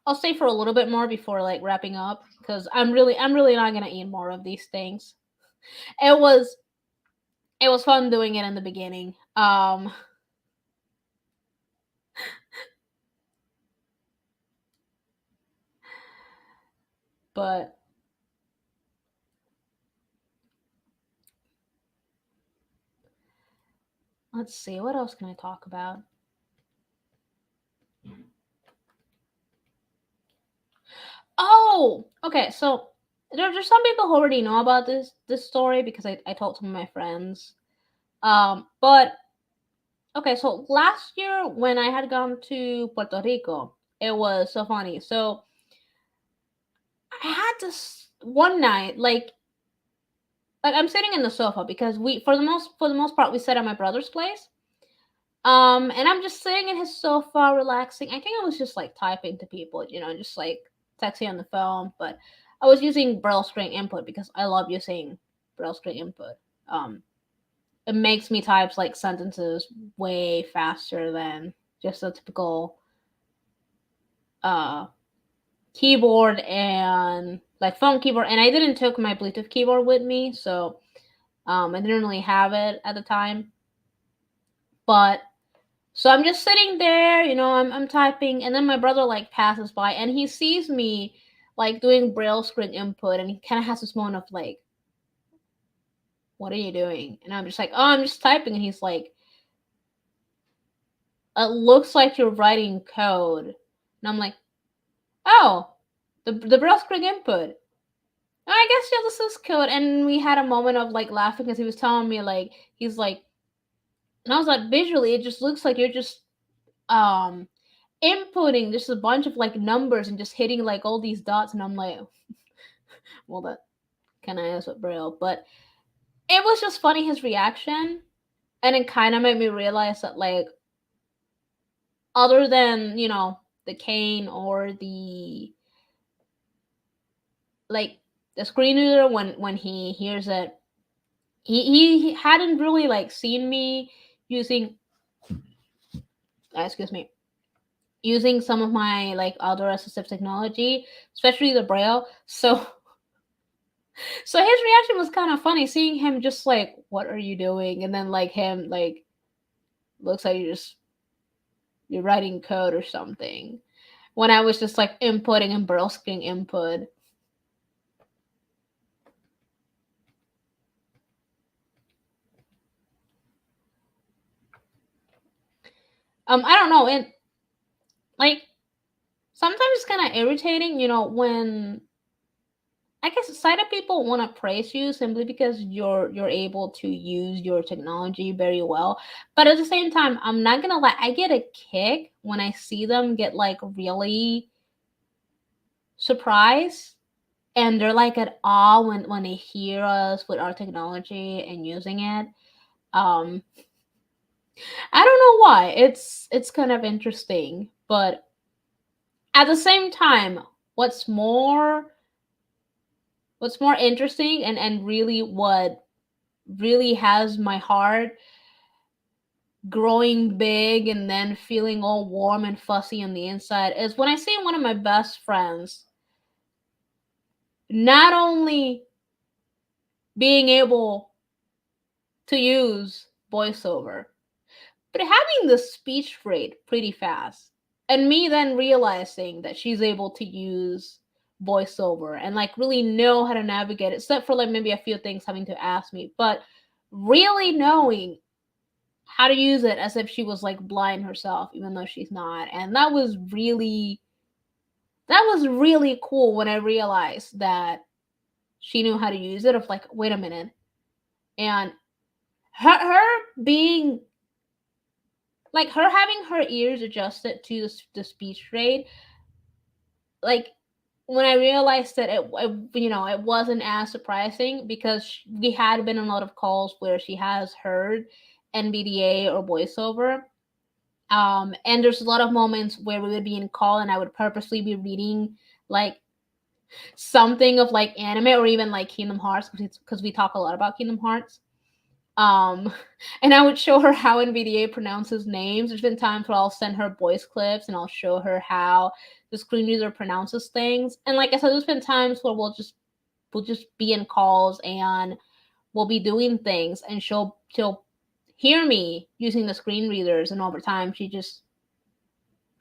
I'll stay for a little bit more before like wrapping up because I'm really not gonna eat more of these things. It was it was fun doing it in the beginning. But let's see, what else can I talk about? Oh, okay. So there's some people who already know about this story because I told some of my friends. But okay, so last year when I had gone to Puerto Rico, it was so funny. So I had this one night, like I'm sitting in the sofa because we for the most part we sat at my brother's place. And I'm just sitting in his sofa, relaxing. I think I was just like typing to people, just like texting on the phone. But I was using braille screen input because I love using braille screen input. Um, it makes me type like sentences way faster than just a typical uh keyboard and like phone keyboard. And I didn't took my Bluetooth keyboard with me, so I didn't really have it at the time. But so I'm just sitting there, I'm typing, and then my brother like passes by and he sees me like doing braille screen input, and he kind of has this moment of like, "What are you doing?" And I'm just like, "Oh, I'm just typing," and he's like, "It looks like you're writing code," and I'm like, "Oh, the braille screen input." I guess yeah, this is code, and we had a moment of like laughing because he was telling me like he's like, and I was like, visually, it just looks like you're just um inputting just a bunch of like numbers and just hitting like all these dots, and I'm like, well, that kind of is what braille. But it was just funny his reaction, and it kind of made me realize that like other than the cane or the like the screen reader, when he hears it, he hadn't really like seen me using excuse me, using some of my like other assistive technology, especially the braille. So his reaction was kind of funny, seeing him just like, "What are you doing?" And then like him like looks like you're writing code or something. When I was just like inputting and browsing input. I don't know, and like sometimes it's kind of irritating, when I guess sighted people want to praise you simply because you're able to use your technology very well. But at the same time, I'm not gonna lie, I get a kick when I see them get like really surprised, and they're like at awe when they hear us with our technology and using it. Um, I don't know why. It's kind of interesting, but at the same time, what's more what's more interesting, and really what really has my heart growing big and then feeling all warm and fuzzy on the inside is when I see one of my best friends not only being able to use voiceover, but having the speech rate pretty fast. And me then realizing that she's able to use voiceover and like really know how to navigate it, except for like maybe a few things having to ask me, but really knowing how to use it as if she was like blind herself, even though she's not. And that was really cool when I realized that she knew how to use it. Of like, wait a minute, and her being like her having her ears adjusted to the speech rate, like when I realized that it wasn't as surprising because we had been on a lot of calls where she has heard NVDA or voiceover. And there's a lot of moments where we would be in call and I would purposely be reading like something of like anime or even like Kingdom Hearts because we talk a lot about Kingdom Hearts. Um, and I would show her how NVDA pronounces names. There's been times where I'll send her voice clips and I'll show her how the screen reader pronounces things. And like I said, there's been times where we'll just be in calls and we'll be doing things, and she'll hear me using the screen readers, and over time she just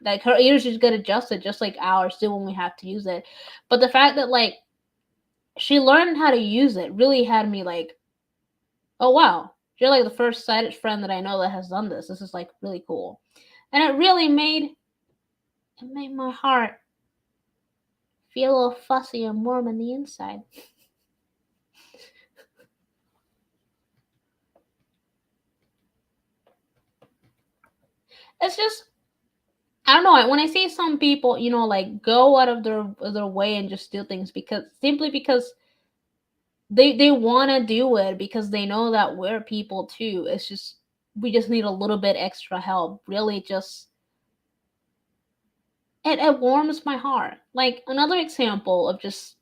like her ears just get adjusted just like ours do when we have to use it. But the fact that like she learned how to use it really had me like, oh wow, you're like the first sighted friend that I know that has done this. This is like really cool. And it really made my heart feel a little fussy and warm on the inside. It's just I don't know. When I see some people, like go out of their way and just do things because they want to do it because they know that we're people too. It's just we just need a little bit extra help. Really, just it warms my heart. Like another example of just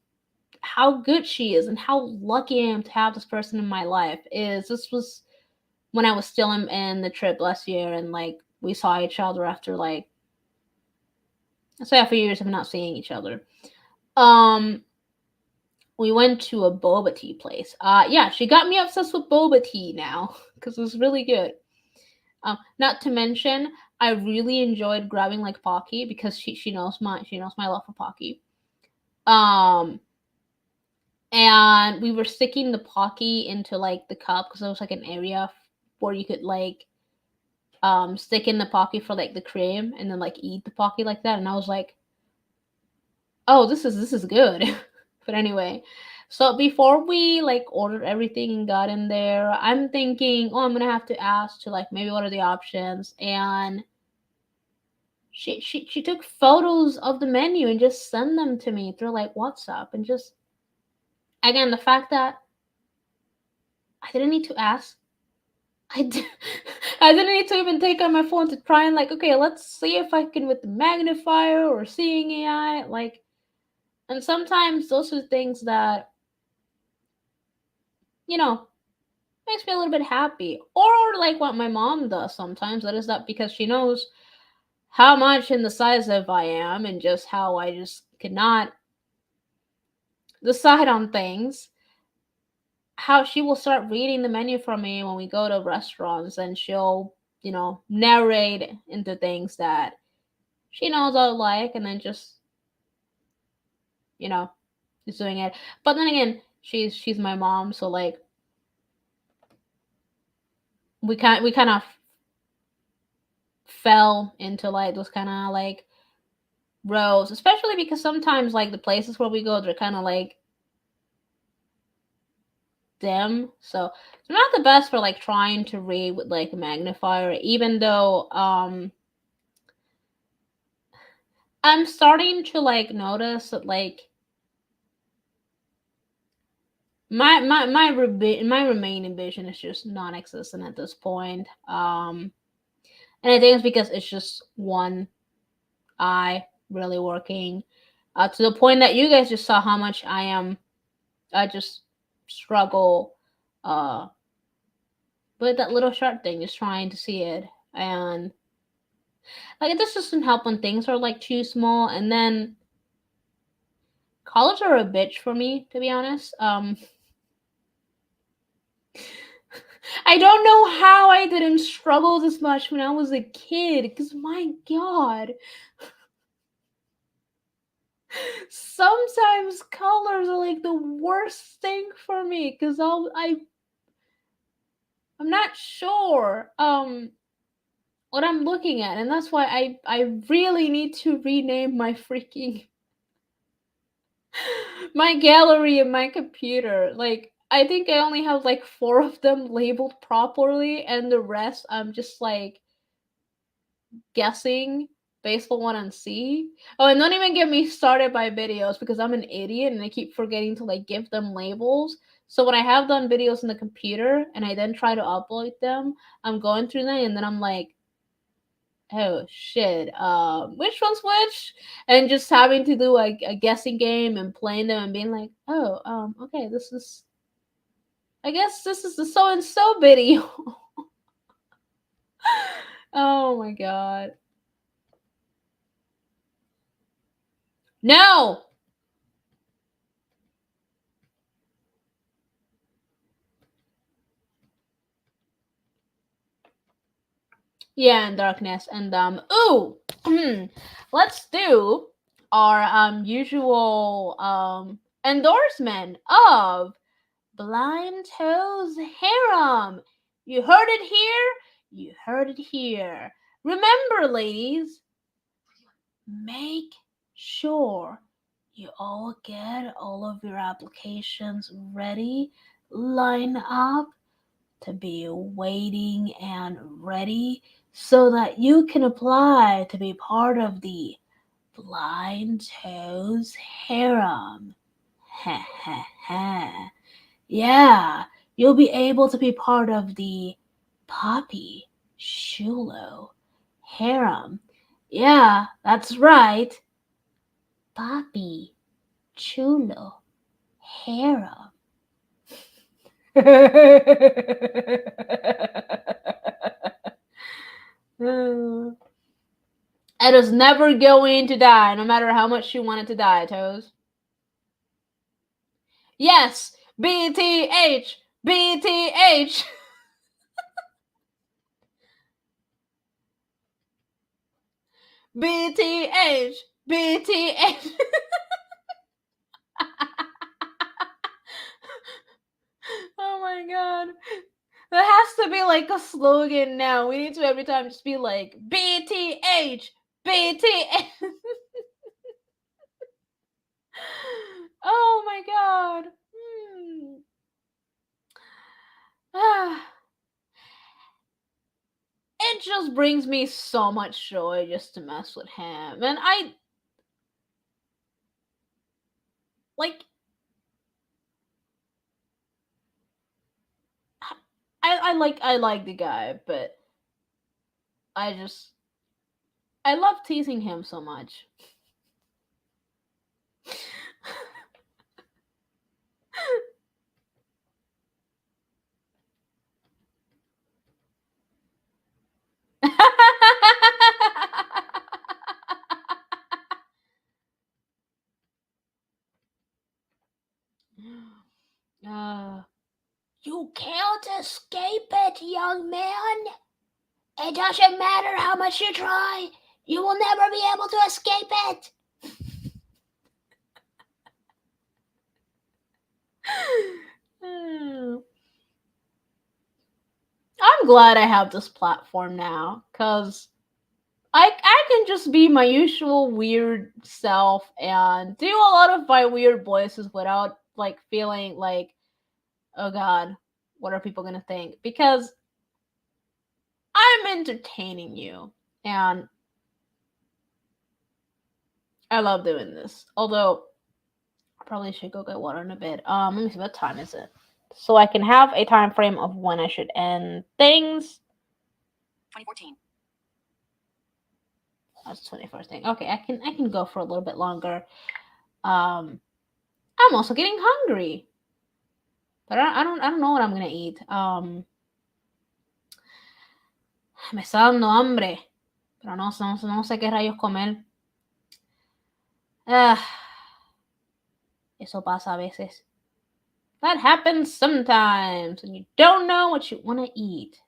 how good she is and how lucky I am to have this person in my life is this was when I was still in the trip last year, and like we saw each other after like I say a few years of not seeing each other. Um, we went to a boba tea place. Yeah, she got me obsessed with boba tea now because it was really good. Not to mention, I really enjoyed grabbing like Pocky because she knows my love for Pocky. Um, and we were sticking the Pocky into like the cup because there was like an area where you could like stick in the Pocky for like the cream and then like eat the Pocky like that. And I was like, oh, this is good. But anyway, so before we like ordered everything and got in there, I'm thinking, oh, I'm gonna have to ask to like maybe what are the options, and she took photos of the menu and just sent them to me through like WhatsApp, and just again the fact that I didn't need to ask. I, d- I didn't need to even take out my phone to try and like, okay, let's see if I can with the magnifier or seeing AI. Like, and sometimes those are things that, you know, makes me a little bit happy. Or like what my mom does sometimes. That is that because she knows how much indecisive I am and just how I just cannot decide on things. How she will start reading the menu for me when we go to restaurants, and she'll, narrate into things that she knows I like, and then just, you know, just doing it. But then again, she's my mom, so like we kind of fell into like those kind of like rows, especially because sometimes like the places where we go, they're kind of like dim, so they're not the best for like trying to read with like a magnifier. Even though I'm starting to like notice that like my remaining vision is just non-existent at this point. And I think it's because it's just one eye really working. To the point that you guys just saw how much I just struggle uh with that little sharp thing, just trying to see it. And like it just doesn't help when things are like too small, and then colors are a bitch for me, to be honest. I don't know how I didn't struggle this much when I was a kid, because my god. Sometimes colors are like the worst thing for me because I'm not sure what I'm looking at, and that's why I really need to rename my freaking my gallery in my computer. Like I think I only have like 4 of them labeled properly, and the rest I'm just like guessing based on what I see. Oh, and don't even get me started by videos because I'm an idiot and I keep forgetting to like give them labels. So when I have done videos on the computer and I then try to upload them, I'm going through them and then I'm like, oh shit, which one's which? And just having to do like a guessing game and playing them and being like, oh, okay, I guess this is the so and so video. Oh my god. No! Yeah, and darkness. And ooh, let's do our usual endorsement of Blind Toes Harem. You heard it here. You heard it here. Remember, ladies, make sure you all get all of your applications ready, line up to be waiting and ready so that you can apply to be part of the Blind Toes harem. Ha ha ha. Yeah, you'll be able to be part of the Poppy Shulo harem. Yeah, that's right. Poppy Chulo harem. It is never going to die, no matter how much you want it to die, Toes. Yes, BTH, BTH. BTH, BTH. Oh my god. That has to be like a slogan now. We need to every time just be like BTH, BTH. Oh my god. It just brings me so much joy just to mess with him. And I like I like the guy, but I love teasing him so much. You can't escape it, young man. It doesn't matter how much you try. You will never be able to escape it. I'm glad I have this platform now, because I can just be my usual weird self and do a lot of my weird voices without like feeling like, oh god, what are people gonna think? Because I'm entertaining you, and I love doing this. Although I probably should go get water in a bit. Let me see, what time is it? So I can have a time frame of when I should end things. 2014. That's 21st thing. Okay, I can go for a little bit longer. I'm also getting hungry, but I don't know what I'm gonna eat. Me está dando hambre, pero no sé qué rayos comer. Eso pasa a veces. That happens sometimes, and you don't know what you want to eat.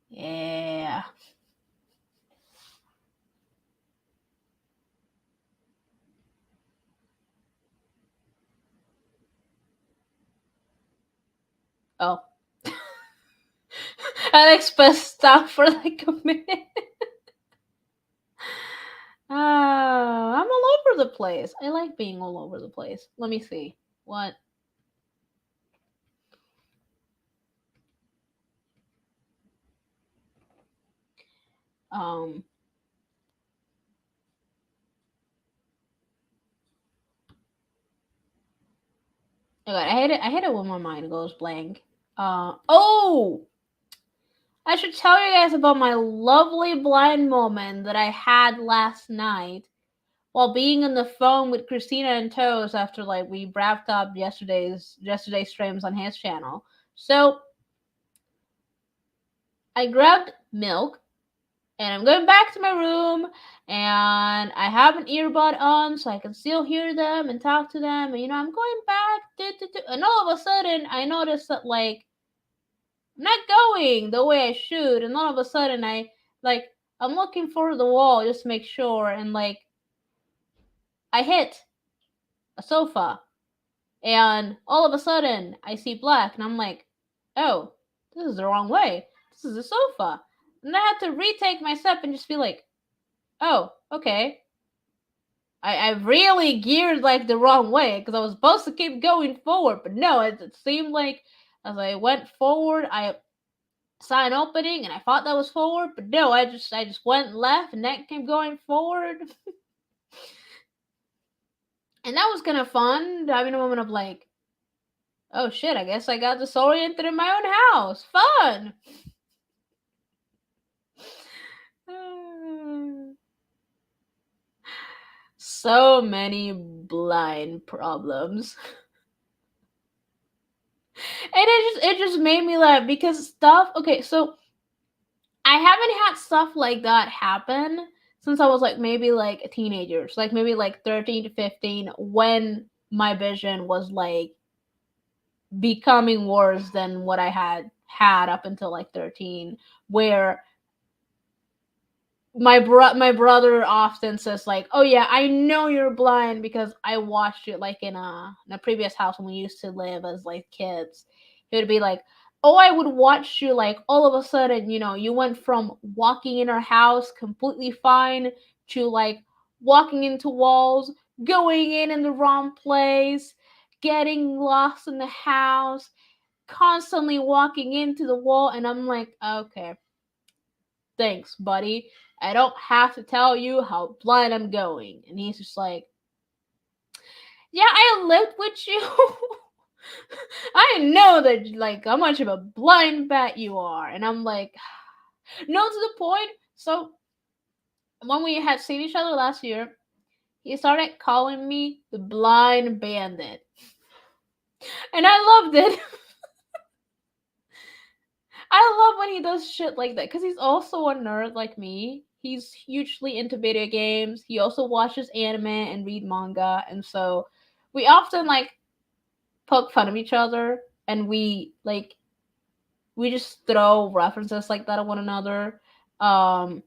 Yeah. Oh. Alex pressed stop for like a minute. I'm all over the place. I like being all over the place. Let me see. What? Oh God, I hate it when my mind goes blank. Oh! I should tell you guys about my lovely blind moment that I had last night while being on the phone with Christina and Toes after like we wrapped up yesterday's streams on his channel. So I grabbed milk and I'm going back to my room and I have an earbud on so I can still hear them and talk to them, and you know, I'm going back and all of a sudden I noticed that like I'm not going the way I should, and all of a sudden I'm looking for the wall just to make sure, and like I hit a sofa, and all of a sudden I see black, and I'm like, oh, this is the wrong way. This is a sofa. And I had to retake my step and just be like, oh, okay. I really geared like the wrong way because I was supposed to keep going forward, but no, it seemed like as I went forward, I sign opening, and I thought that was forward, but no, I just went left, and that kept going forward. And that was kind of fun, having a moment of like, oh shit, I guess I got disoriented in my own house. Fun! So many blind problems. And it just made me laugh because stuff, okay, so I haven't had stuff like that happen since I was like maybe like a teenager. So like maybe like 13 to 15, when my vision was like becoming worse than what I had up until like 13, where my brother often says like, "Oh yeah, I know you're blind because I watched it like in a previous house when we used to live as like kids." He would be like, "Oh, I would watch you like all of a sudden, you went from walking in our house completely fine to like walking into walls, going in the wrong place, getting lost in the house, constantly walking into the wall." And I'm like, "Okay, thanks, buddy. I don't have to tell you how blind I'm going." And he's just like, "Yeah, I lived with you. I know that, like, how much of a blind bat you are." And I'm like, "No, to the point." So when we had seen each other last year, he started calling me the blind bandit. And I loved it. I love when he does shit like that because he's also a nerd like me. He's hugely into video games. He also watches anime and read manga, and so we often like poke fun of each other, and we just throw references like that at one another. Um,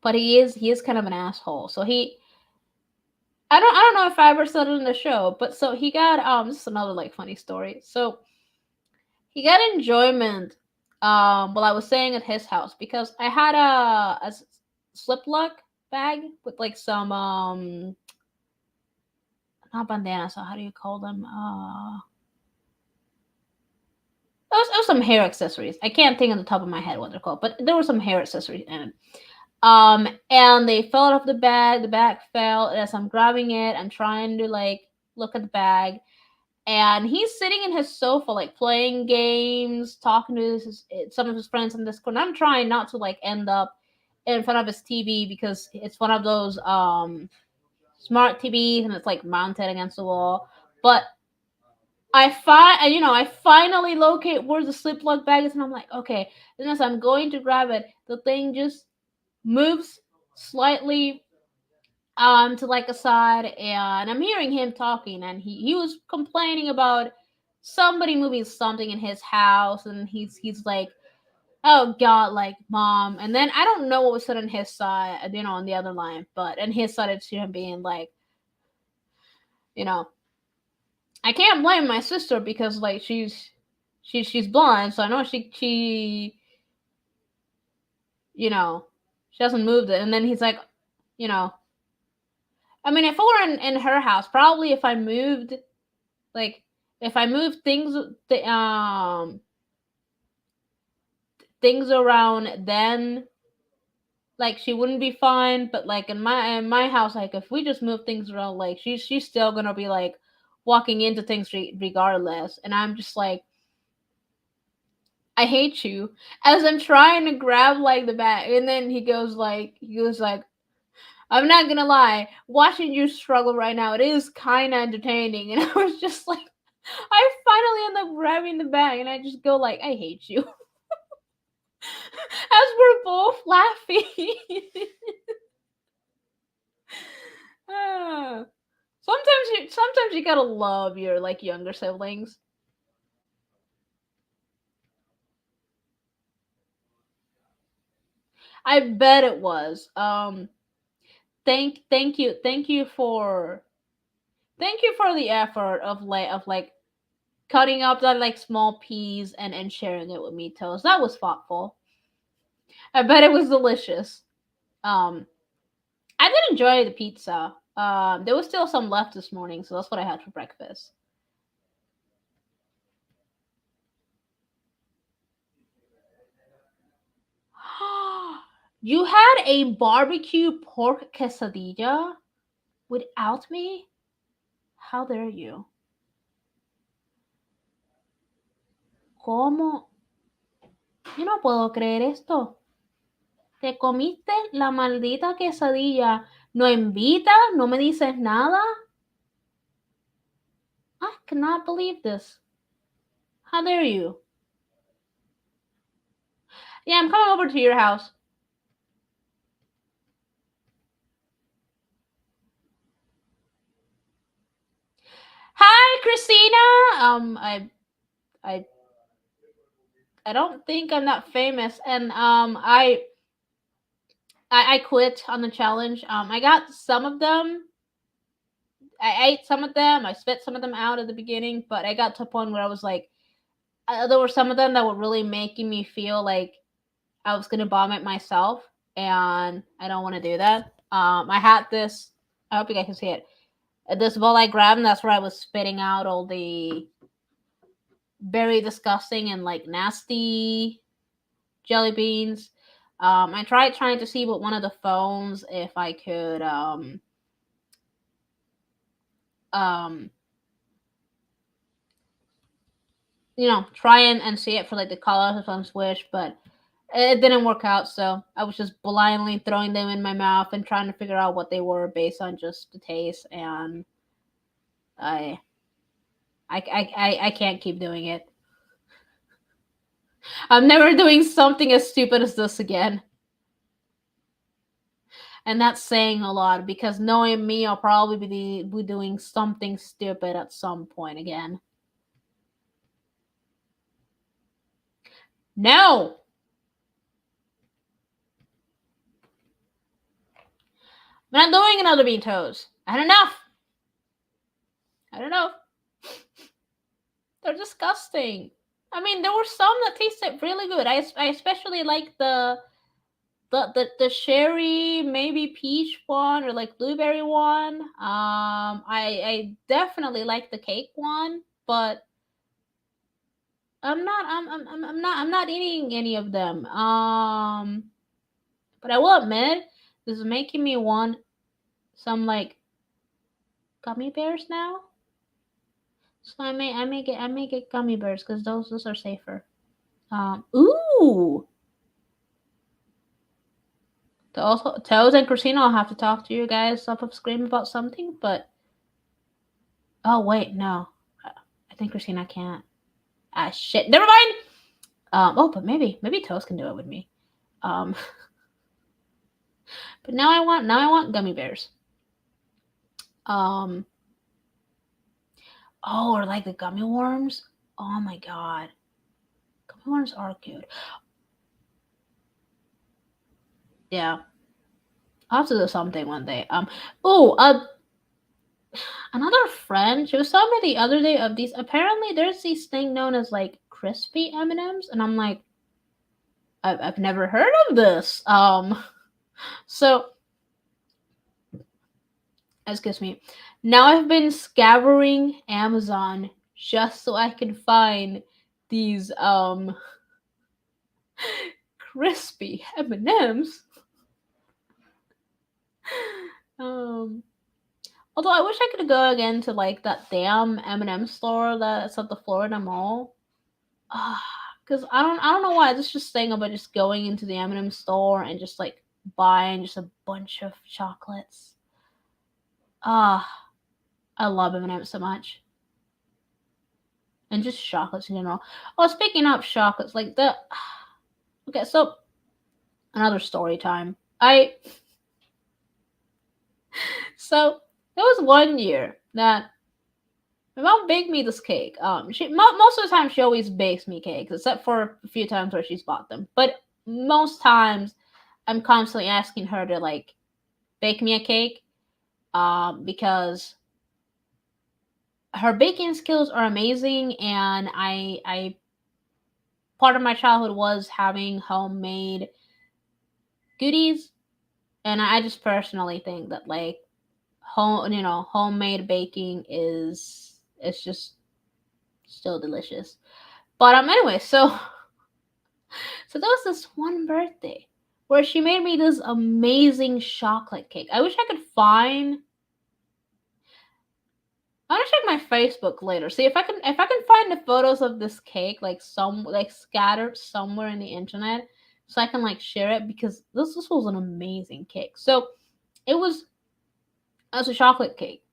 but he is kind of an asshole. So I don't know if I ever said it in the show, but so he got this is another like funny story. So he got enjoyment while I was staying at his house because I had a slip lock bag with like some not bandanas, so how do you call them? It was some hair accessories. I can't think on the top of my head what they're called, but there were some hair accessories in it. And they fell out of the bag. The bag fell, and as I'm grabbing it, I'm trying to like look at the bag, and he's sitting in his sofa, like playing games, talking to some of his friends on Discord. And I'm trying not to like end up in front of his TV because it's one of those smart TVs, and it's like mounted against the wall. But I finally locate where the slip lock bag is, and I'm like, okay. Then as I'm going to grab it, the thing just moves slightly to like a side, and I'm hearing him talking, and he was complaining about somebody moving something in his house, and he's like, "Oh God, like mom." And then I don't know what was said on his side, on the other line, but on his side it's him being like, you know, I can't blame my sister because like she's blind, so I know she hasn't moved it. And then he's like, you know, I mean, if I were in her house, probably like if I moved things around, then like she wouldn't be fine. But like in my house, like if we just move things around, like she's still gonna be like walking into things regardless. And I'm just like, I hate you. As I'm trying to grab like the bag, and then he goes like, I'm not gonna lie, watching you struggle right now, it is kind of entertaining. And I was just like, I finally end up grabbing the bag, and I just go like, I hate you. As we're both laughing. Ah. Sometimes you gotta love your like younger siblings. I bet it was. Thank you for the effort of cutting up that like small piece and sharing it with me, Toast. That was thoughtful. I bet it was delicious. Um, I did enjoy the pizza. There was still some left this morning, so that's what I had for breakfast. You had a barbecue pork quesadilla without me? How dare you? ¿Cómo? Yo no puedo creer esto. Te comiste la maldita quesadilla. No invitas, no me dices nada. I cannot believe this. How dare you? Yeah, I'm coming over to your house. Hi, Christina. I I don't think I'm that famous, and I quit on the challenge. I got some of them. I ate some of them. I spit some of them out at the beginning, but I got to a point where I was like, there were some of them that were really making me feel like I was gonna vomit myself, and I don't want to do that. I had this. I hope you guys can see it. This bowl I grabbed, and that's where I was spitting out all the very disgusting and like nasty jelly beans. I tried trying to see with one of the phones if I could um try and see it for like the colors of some swish, but it didn't work out. So I was just blindly throwing them in my mouth and trying to figure out what they were based on just the taste, and I I can't keep doing it. I'm never doing something as stupid as this again. And that's saying a lot because knowing me, I'll probably be doing something stupid at some point again. No! I'm not doing another bean toast. I had enough. I don't know. They're disgusting. I mean, there were some that tasted really good. I especially like the cherry, maybe peach one or like blueberry one. I definitely like the cake one, but I'm not eating any of them. But I will admit this is making me want some like gummy bears now. So I may get gummy bears because those are safer. Ooh. Also, Toes and Christina, I'll have to talk to you guys off of screen about something, but oh wait, no, I think Christina can't. Ah shit, never mind. But maybe Toes can do it with me. Um, but now I want gummy bears. Oh, or like the gummy worms. Oh my god, gummy worms are good. Yeah, I'll have to do something one day. Oh, another friend, she was telling me the other day of these. Apparently, there's these thing known as like crispy M&Ms, and I'm like, I've never heard of this. So excuse me. Now I've been scouring Amazon just so I can find these crispy M&Ms. Although I wish I could go again to like that damn M&M store that's at the Florida Mall. Because I don't know why this just saying about just going into the M&M store and just like buying just a bunch of chocolates. I love M&M so much, and just chocolates in general. Oh, speaking of chocolates, like the okay, so another story time. So there was one year that my mom baked me this cake. Most of the time she always bakes me cakes, except for a few times where she's bought them. But most times, I'm constantly asking her to like bake me a cake, because her baking skills are amazing, and I part of my childhood was having homemade goodies, and I just personally think that like homemade baking is it's just still delicious. But anyway, so there was this one birthday where she made me this amazing chocolate cake. I wish I could find. I'm gonna check my Facebook later. See if I can find the photos of this cake like scattered somewhere in the internet, so I can like share it, because this was an amazing cake. So it was a chocolate cake,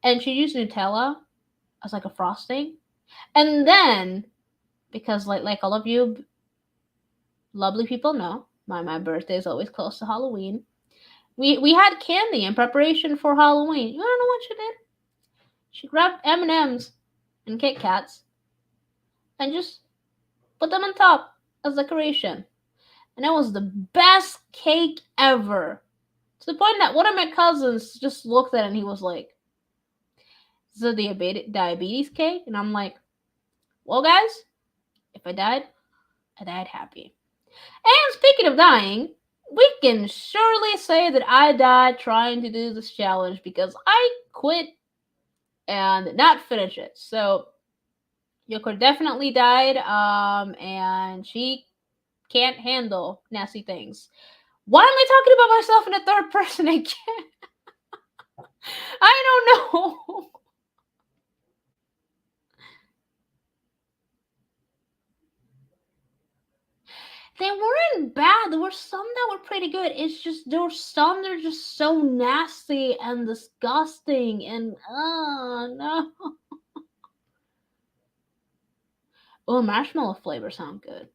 and she used Nutella as like a frosting, and then because like all of you lovely people know, my birthday is always close to Halloween. We had candy in preparation for Halloween. You wanna know what she did? She grabbed M&Ms and Kit Kats and just put them on top as decoration. And it was the best cake ever. To the point that one of my cousins just looked at it and he was like, "This is a diabetes cake?" And I'm like, "Well, guys, if I died happy." And speaking of dying, we can surely say that I died trying to do this challenge, because I quit and not finish it. So Yoko definitely died, and she can't handle nasty things. Why am I talking about myself in the third person again? I don't know. They weren't bad. There were some that were pretty good. It's just there were some that are just so nasty and disgusting, and no. Oh, marshmallow flavor sound good.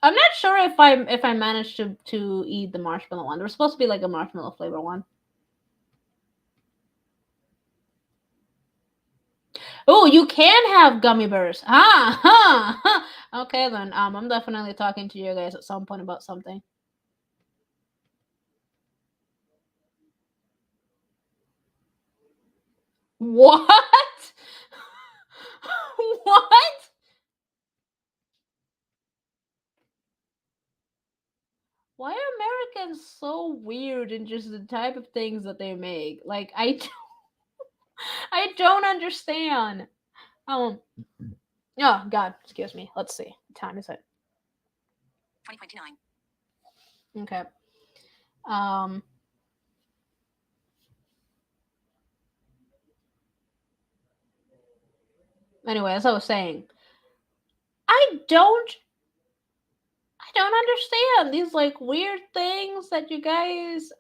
I'm not sure if I managed to eat the marshmallow one. There was supposed to be like a marshmallow flavor one. Oh, you can have gummy bears. Okay then. I'm definitely talking to you guys at some point about something. What? What? Why are Americans so weird in just the type of things that they make? Like I don't understand. Oh God, excuse me. Let's see. What time is it? 20:29. Okay. Um. Anyway, as I was saying, I don't understand these like weird things that you guys.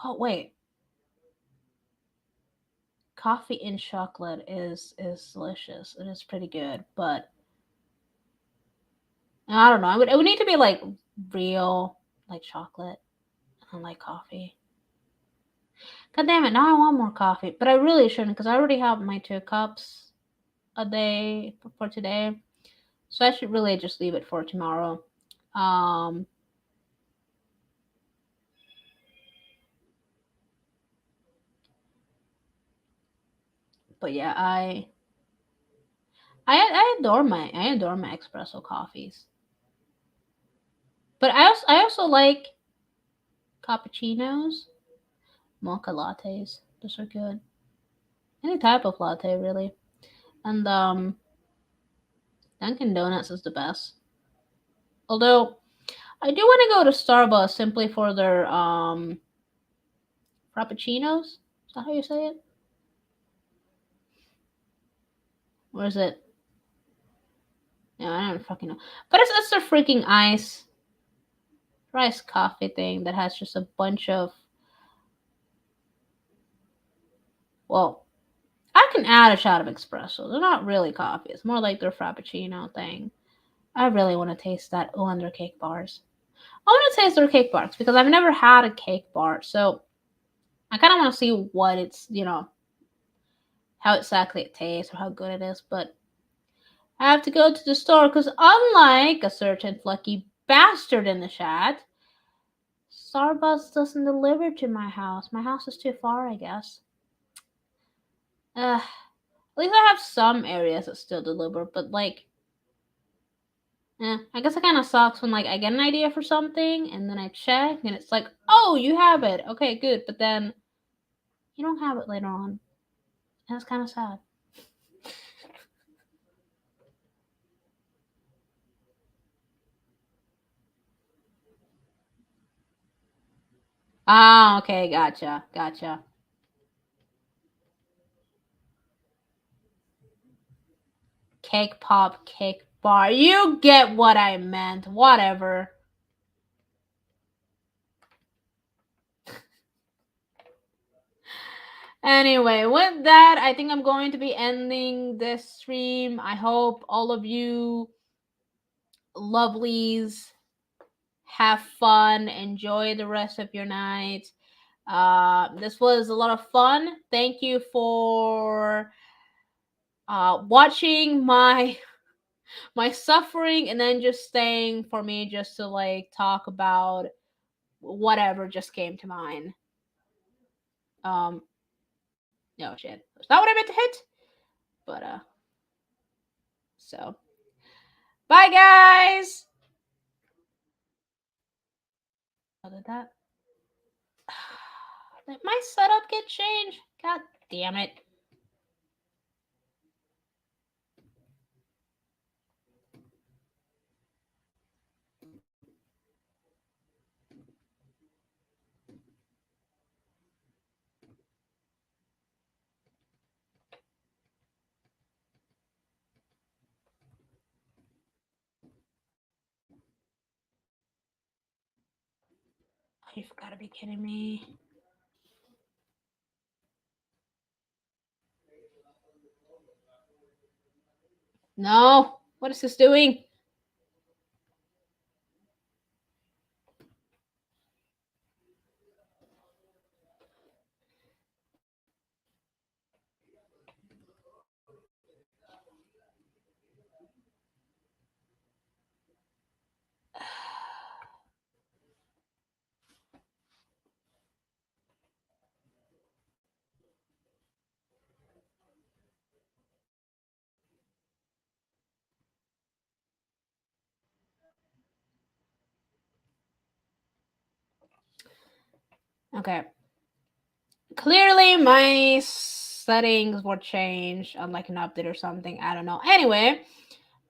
Oh wait, coffee and chocolate is delicious. It is pretty good, but I don't know. It would need to be like real like chocolate and like coffee. God damn it! Now I want more coffee, but I really shouldn't, because I already have my 2 cups a day for today, so I should really just leave it for tomorrow. Um. But yeah, I adore my espresso coffees. But I also like cappuccinos, mocha lattes. Those are good. Any type of latte really. And Dunkin' Donuts is the best. Although I do want to go to Starbucks simply for their frappuccinos. Is that how you say it? Or is it? Yeah, I don't fucking know. But it's their freaking rice coffee thing that has just a bunch of, well, I can add a shot of espresso. They're not really coffee. It's more like their frappuccino thing. I really want to taste that. Oh, and their cake bars. I want to taste their cake bars because I've never had a cake bar. So I kind of want to see what it's, how exactly it tastes or how good it is. But I have to go to the store because unlike a certain lucky bastard in the chat, Starbucks doesn't deliver to my house. My house is too far, I guess. At least I have some areas that still deliver, but like, I guess it kind of sucks when like I get an idea for something and then I check and it's like, oh, you have it. Okay, good. But then you don't have it later on. And it's kind of sad. Ah, okay, gotcha. Cake pop, cake bar. You get what I meant. Whatever. Anyway, with that, I think I'm going to be ending this stream. I hope all of you lovelies have fun, enjoy the rest of your night. This was a lot of fun. Thank you for watching my suffering and then just staying for me just to like talk about whatever just came to mind. No shit. That's not what I meant to hit. But so bye guys. How did that? Did my setup get changed? God damn it. You've got to be kidding me. No. What is this doing? Okay. Clearly my settings were changed on like an update or something. I don't know. Anyway,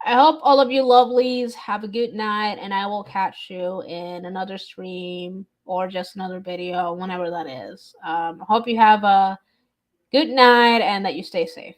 I hope all of you lovelies have a good night, and I will catch you in another stream or just another video, whenever that is. I hope you have a good night and that you stay safe.